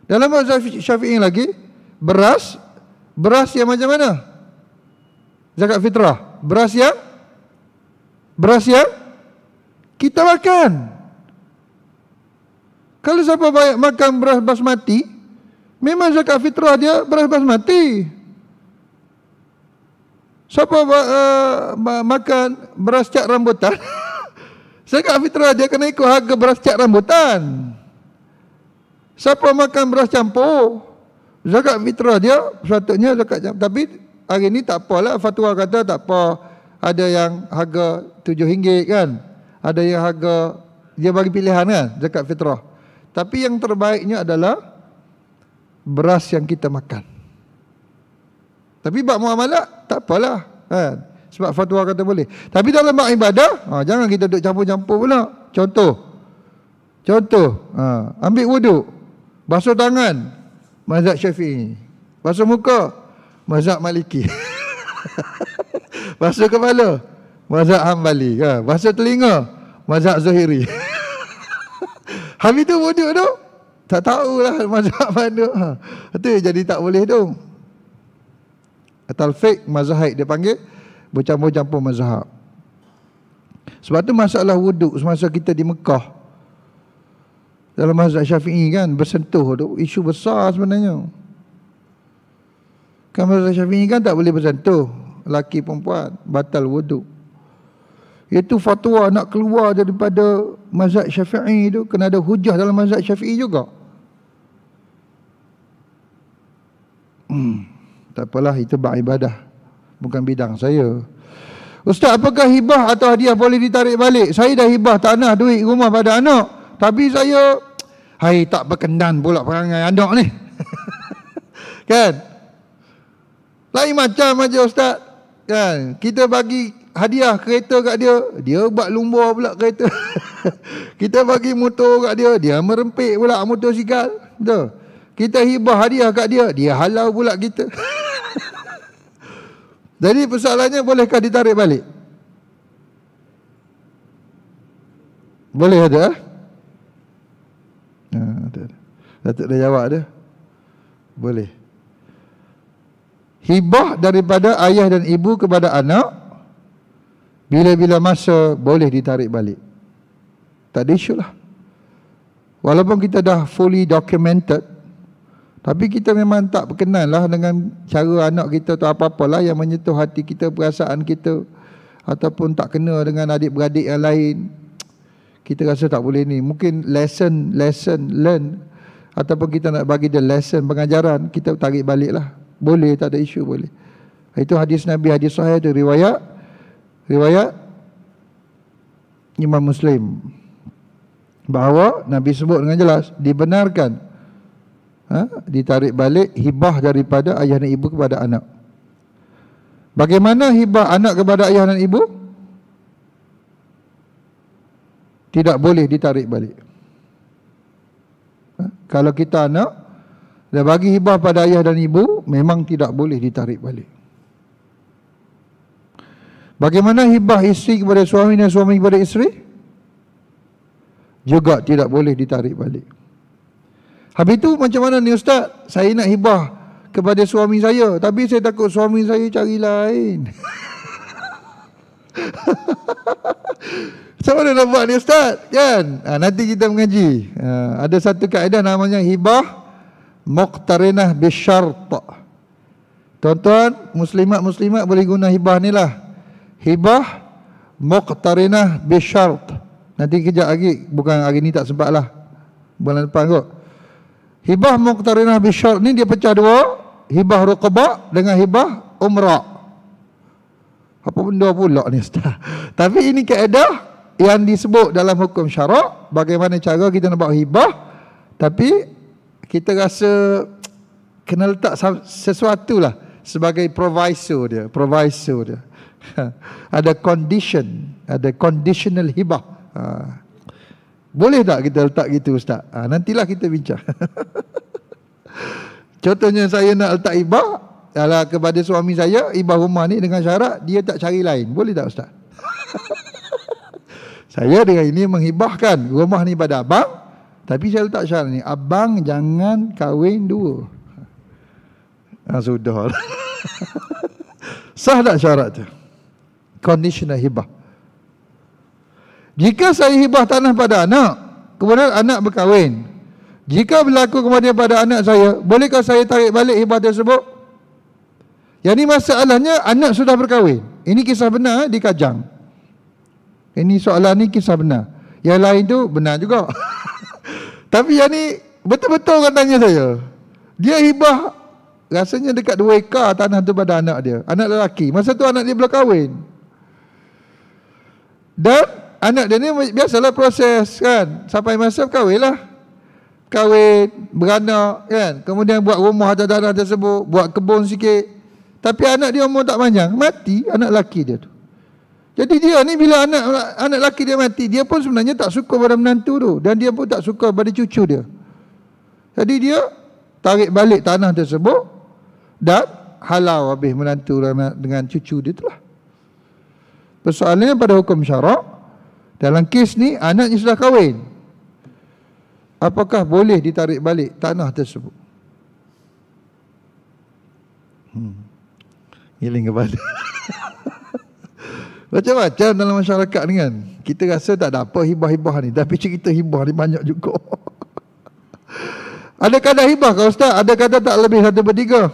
Speaker 1: Dalam mazhab Syafi'i lagi, beras yang macam mana? Zakat fitrah. Beras yang kita makan. Kalau siapa makan beras basmati, memang zakat fitrah dia beras basmati. Siapa makan beras cat rambutan, zakat fitrah dia kena ikut harga beras cat rambutan. Siapa makan beras campur, zakat fitrah dia sepatutnya zakat campur. Tapi hari ni tak apalah, fatwa kata tak apa. Ada yang harga RM7 kan, ada yang harga, dia bagi pilihan kan, zakat fitrah. Tapi yang terbaiknya adalah beras yang kita makan. Tapi bab muamalat tak apalah kan, sebab fatwa kata boleh. Tapi dalam bab ibadah, jangan kita duduk campur-campur pula. Contoh, ambil wuduk, basuh tangan, mazhab Syafi'i. Basuh muka, mazhab Maliki. Basuh kepala, mazhab Hambali. Basuh telinga, mazhab Zuhairi. Habis tu wuduk tu tak tahulah mazhab mana. Itu jadi tak boleh tu. Talfiq mazhab dia panggil bercampur-campur mazhab. Sebab tu masalah wuduk semasa kita di Mekah, dalam mazhab Syafi'i kan, bersentuh tu isu besar sebenarnya. Kan mazhab Syafi'i kan tak boleh bersentuh lelaki perempuan, batal wuduk. Itu fatwa nak keluar daripada mazhab Syafi'i tu kena ada hujah dalam mazhab Syafi'i juga. Tak apalah, itu bab ibadah, bukan bidang saya. Ustaz, apakah hibah atau hadiah boleh ditarik balik? Saya dah hibah tanah, duit, rumah pada anak, tapi saya tak berkenan pula perangai anak ni. Kan? Lain macam aja Ustaz. Kan? Kita bagi hadiah kereta kat dia buat lumba pula kereta. Kita bagi motor kat dia merempik pula motosikal. Betul? Kita hibah hadiah kat dia halau pula kita. Jadi persoalannya, bolehkah ditarik balik? Boleh ada? Datuk dah jawab dia. Boleh. Hibah daripada ayah dan ibu kepada anak, bila-bila masa boleh ditarik balik. Tak ada isu lah. Walaupun kita dah fully documented, tapi kita memang tak berkenan lah dengan cara anak kita tu, apa-apalah yang menyentuh hati kita, perasaan kita, ataupun tak kena dengan adik-beradik yang lain, kita rasa tak boleh ni. Mungkin lesson learn, ataupun kita nak bagi dia lesson pengajaran, kita tarik balik lah. Boleh, tak ada isu, boleh. Itu hadis Nabi, hadis sahih tu, riwayat Imam Muslim, bahawa Nabi sebut dengan jelas dibenarkan ditarik balik hibah daripada ayah dan ibu kepada anak. Bagaimana hibah anak kepada ayah dan ibu? Tidak boleh ditarik balik. Kalau kita anak dah bagi hibah pada ayah dan ibu, memang tidak boleh ditarik balik. Bagaimana hibah isteri kepada suami dan suami kepada isteri? Juga tidak boleh ditarik balik. Habis itu macam mana ni Ustaz? Saya nak hibah kepada suami saya, tapi saya takut suami saya cari lain. Macam mana nak buat ni Ustaz? Kan? Nanti kita mengaji. Ada satu kaedah namanya hibah muqtarinah bisyart. Tuan-tuan, muslimat boleh guna hibah ni lah. Hibah muqtarinah bisyart. Nanti kejap lagi, bukan hari ni tak sempat lah, bulan depan kot. Hibah muqtarinah bisyart ni dia pecah dua. Hibah ruqabah dengan hibah umrah. Apa benda pula ni Ustaz? Tapi ini kaedah yang disebut dalam hukum syarak, bagaimana cara kita nak buat hibah, tapi kita rasa kena letak sesuatu lah sebagai proviso dia. Ada condition, ada conditional hibah. Boleh tak kita letak gitu Ustaz? Nantilah kita bincang. Contohnya saya nak letak hibah kepada suami saya, hibah rumah ni dengan syarat dia tak cari lain. Boleh tak Ustaz? Saya dengan ini menghibahkan rumah ni pada abang, tapi saya letak syarat ni, abang jangan kahwin dua. Sudah. Sah tak syarat tu? Conditional hibah. Jika saya hibah tanah pada anak, kemudian anak berkahwin, jika berlaku kemudian pada anak saya, bolehkah saya tarik balik hibah tersebut? Yang ini masalahnya anak sudah berkahwin. Ini kisah benar di Kajang. Ini soalan ni kisah benar. Yang lain tu benar juga. Tapi yang ni betul-betul orang tanya saya. Dia hibah rasanya dekat 2 ekar tanah tu pada anak dia, anak lelaki. Masa tu anak dia belum kahwin. Dan anak dia ni biasalah proses kan, sampai masa kahwin lah. Kahwin, beranak kan, kemudian buat rumah atas tanah tersebut, buat kebun sikit. Tapi anak dia umur tak panjang, mati anak lelaki dia tu. Jadi dia ni bila anak lelaki dia mati, dia pun sebenarnya tak suka pada menantu tu, dan dia pun tak suka pada cucu dia. Jadi dia tarik balik tanah tersebut dan halau habis menantu dengan cucu dia tu lah. Persoalannya pada hukum syarak, dalam kes ni anaknya sudah kahwin, apakah boleh ditarik balik tanah tersebut? Giling kepala. Macam-macam dalam masyarakat ni kan. Kita rasa tak ada apa hibah-hibah ni, tapi cerita hibah ni banyak juga. Ada kadar hibah kau Ustaz? Ada kadar tak lebih 1/3.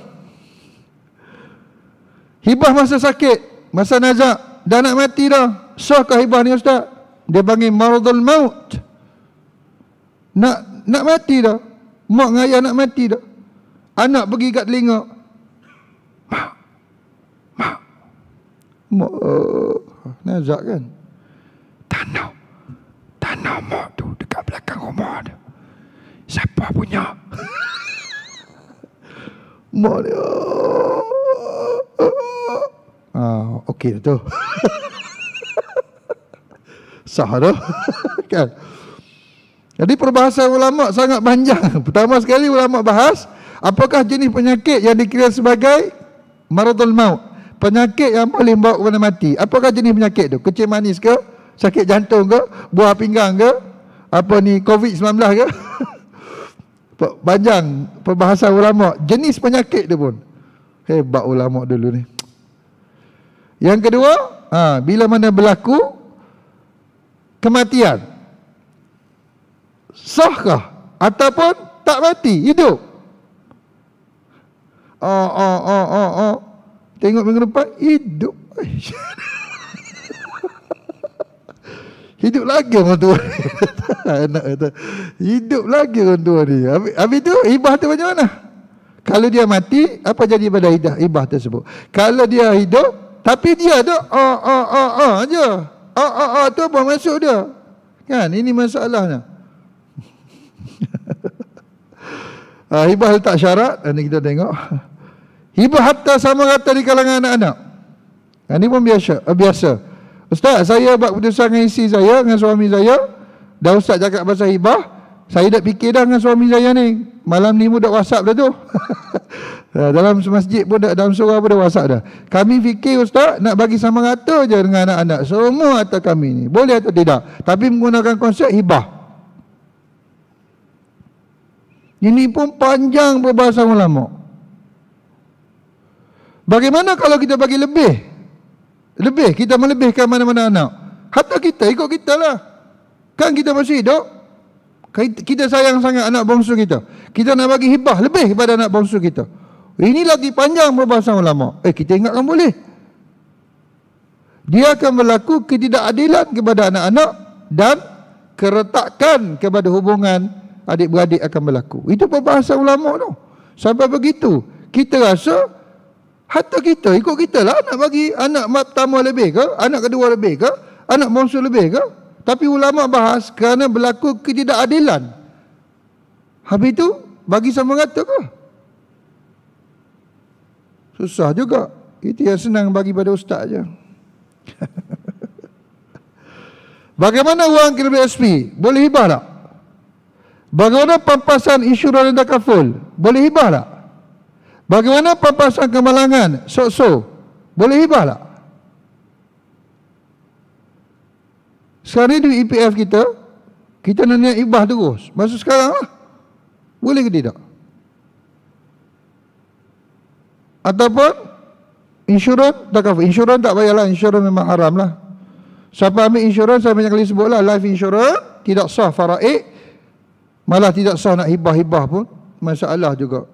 Speaker 1: Hibah masa sakit, masa nazak, dah nak mati dah. Sahkah hibah ni Ustaz? Dia panggil maradul maut. Nak mati dah. Mak dengan ayah nak mati dah. Anak pergi kat telinga, Mak nazak kan, tanah mak tu dekat belakang rumah dia, siapa punya? Mak dia okey tu. Sah dah. Kan? Jadi perbahasan ulama sangat panjang. Pertama sekali ulama bahas apakah jenis penyakit yang dikira sebagai maradul maut, penyakit yang boleh membawa kepada mati. Apakah jenis penyakit tu? Kencing manis ke? Sakit jantung ke? Buah pinggang ke? Apa ni, COVID-19 ke? Panjang perbahasan ulama jenis penyakit tu pun. Hebat ulama dulu ni. Yang kedua, bila mana berlaku kematian, sahkah ataupun tak mati, hidup? Tengok minggu depan hidup. Hidup lagi orang tua. Anak kata hidup lagi orang tua ni. Habis tu hibah tu macam mana? Kalau dia mati, apa jadi pada hibah tersebut? Kalau dia hidup tapi dia tu je. Tu apa maksud dia? Kan ini masalahnya. Hibah letak syarat, nanti kita tengok. Hibah hatta sama rata di kalangan anak-anak. Ini pun biasa. Ustaz, saya buat keputusan dengan isteri saya, dengan suami saya. Dah Ustaz cakap pasal hibah, saya dah fikir dah dengan suami saya ni. Malam ni pun dah WhatsApp dah tu. Dalam masjid pun dah, dalam surau pun dah WhatsApp dah. Kami fikir Ustaz nak bagi sama rata je dengan anak-anak. Semua harta kami ni. Boleh atau tidak? Tapi menggunakan konsep hibah. Ini pun panjang perbahasan ulama. Bagaimana kalau kita bagi lebih? Lebih, kita melebihkan mana-mana anak. Hatta kita, ikut kita lah. Kan kita masih hidup. Kita sayang sangat anak bongsu kita. Kita nak bagi hibah lebih kepada anak bongsu kita. Ini lagi panjang perbahasan ulama. Kita ingatkan boleh. Dia akan berlaku ketidakadilan kepada anak-anak dan keretakan kepada hubungan adik-beradik akan berlaku. Itu perbahasan ulama tu. Sampai begitu, kita rasa hatta kita, ikut kita lah nak bagi anak pertama lebih ke, anak kedua lebih ke, anak bongsu lebih ke. Tapi ulama bahas kerana berlaku ketidakadilan. Habis itu, bagi sama rata ke? Susah juga. Itu yang senang bagi pada ustaz je. Bagaimana wang KWSP? Boleh hibah tak? Bagaimana pampasan insurans dan takaful? Boleh hibah tak? Bagaimana pampasan kemalangan? So-so? Boleh hibah tak? Sekarang ni duit EPF kita nak niat hibah terus. Masa sekarang lah. Boleh ke tidak? Ataupun insurans takaful. Insurans tak payahlah, insurans memang haram lah. Siapa ambil insurans, saya banyak kali sebut lah, life insurance tidak sah faraid, malah tidak sah nak hibah-hibah pun masalah juga.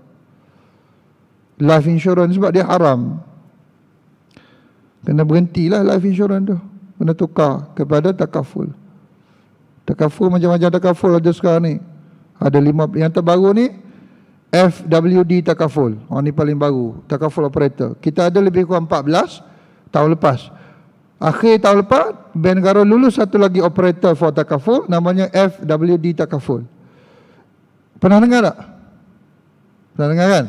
Speaker 1: Life insurance sebab dia haram. Kena berhentilah life insurance tu. Kena tukar kepada takaful. Takaful macam-macam takaful ada sekarang ni. Ada 5 yang terbaru ni, FWD takaful. Ni paling baru, takaful operator. Kita ada lebih kurang 14 tahun lepas. Akhir tahun lepas, Bank Negara lulus satu lagi operator for takaful, namanya FWD takaful. Pernah dengar tak? Pernah dengar kan?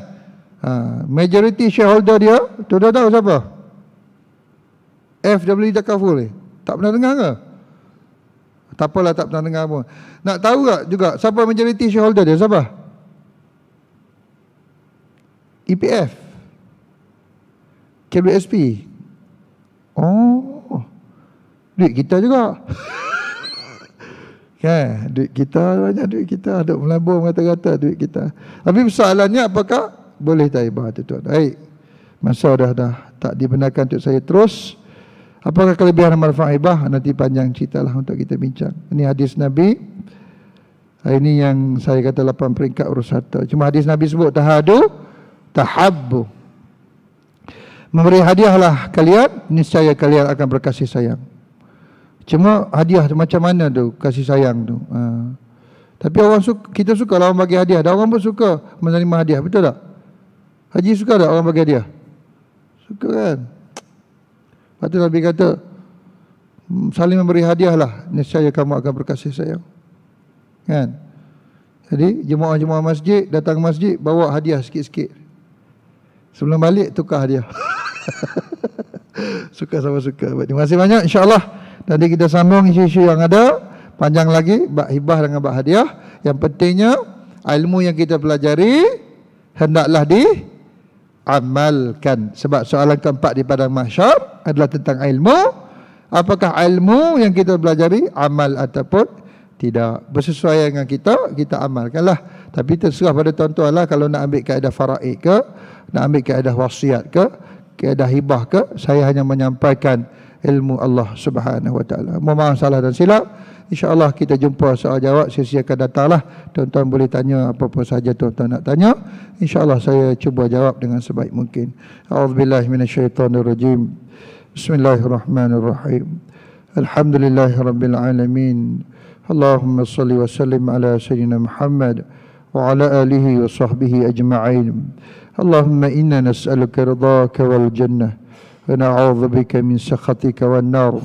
Speaker 1: Majority shareholder dia, tu dah tahu siapa? FWD takaful ni. Tak pernah dengar ke? Tak apalah, tak pernah dengar pun. Nak tahu tak juga siapa majority shareholder dia? Siapa? EPF, KWSP. Oh, duit kita juga. Kan, duit kita banyak, duit kita ada melambung kata-kata duit kita. Tapi persoalannya apakah boleh tak hibah, tuan-tuan? Baik, masa dah tak dibenarkan untuk saya terus. Apakah kelebihan dan manfaat hibah? Nanti panjang cerita lah untuk kita bincang. Ini hadis Nabi. Ini yang saya kata 8 peringkat urus harta. Cuma hadis Nabi sebut tahadu, tahabbu. Memberi hadiahlah kalian, niscaya kalian akan berkasih sayang. Cuma hadiah macam mana tu kasih sayang tu? Tapi orang kita suka lah orang bagi hadiah. Dan orang pun suka menerima hadiah, betul tak? Haji suka tak orang bagi hadiah? Suka kan? Lepas tu Nabi kata, saling memberi hadiah lah, niscaya kamu akan berkasih sayang. Kan? Jadi jemaah-jemaah masjid datang ke masjid, bawa hadiah sikit-sikit. Sebelum balik tukar hadiah. Suka sama suka. Terima kasih banyak, insya-Allah. Nanti kita sambung isu-isu yang ada, panjang lagi bab hibah dengan bab hadiah. Yang pentingnya ilmu yang kita pelajari hendaklah diamalkan. Sebab soalan keempat di padang mahsyar adalah tentang ilmu. Apakah ilmu yang kita pelajari amal ataupun tidak? Bersesuaian dengan kita amalkanlah. Tapi terserah pada tuan-tuan lah, kalau nak ambil kaedah faraid ke, nak ambil kaedah wasiat ke, kaedah hibah ke. Saya hanya menyampaikan ilmu Allah Subhanahu Wa Taala. Mohon maaf salah dan silap. InsyaAllah kita jumpa soal jawab sesi akan datanglah. Tuan-tuan boleh tanya apa-apa saja tuan-tuan nak tanya. InsyaAllah saya cuba jawab dengan sebaik mungkin. A'udzubillahi minasyaitonirrajim. Bismillahirrahmanirrahim. Alhamdulillahirabbil alamin. Allahumma salli wa sallim ala sayyidina Muhammad wa ala alihi wa sahbihi ajma'in. Allahumma inna nas'aluka ridhaka wal jannah wa na'udzu bika min sakhatika wan nar.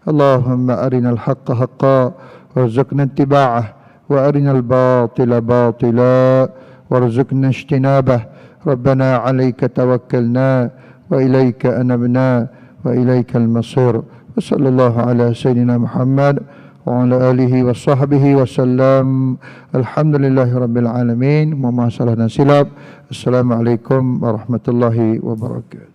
Speaker 1: Allahumma arinal haqqa haqqan warzuqna ittiba'ah wa arinal batila batila warzuqna ijtinabah. Rabbana 'alaika tawakkalna wa ilaika anabna wa ilaikal masir. Wa sallallahu ala sayyidina Muhammad wa ala alihi wa sahbihi wa sallam. Alhamdulillahi rabbil alamin. Mohon maaf salah dan silap. Assalamualaikum warahmatullahi wabarakatuh.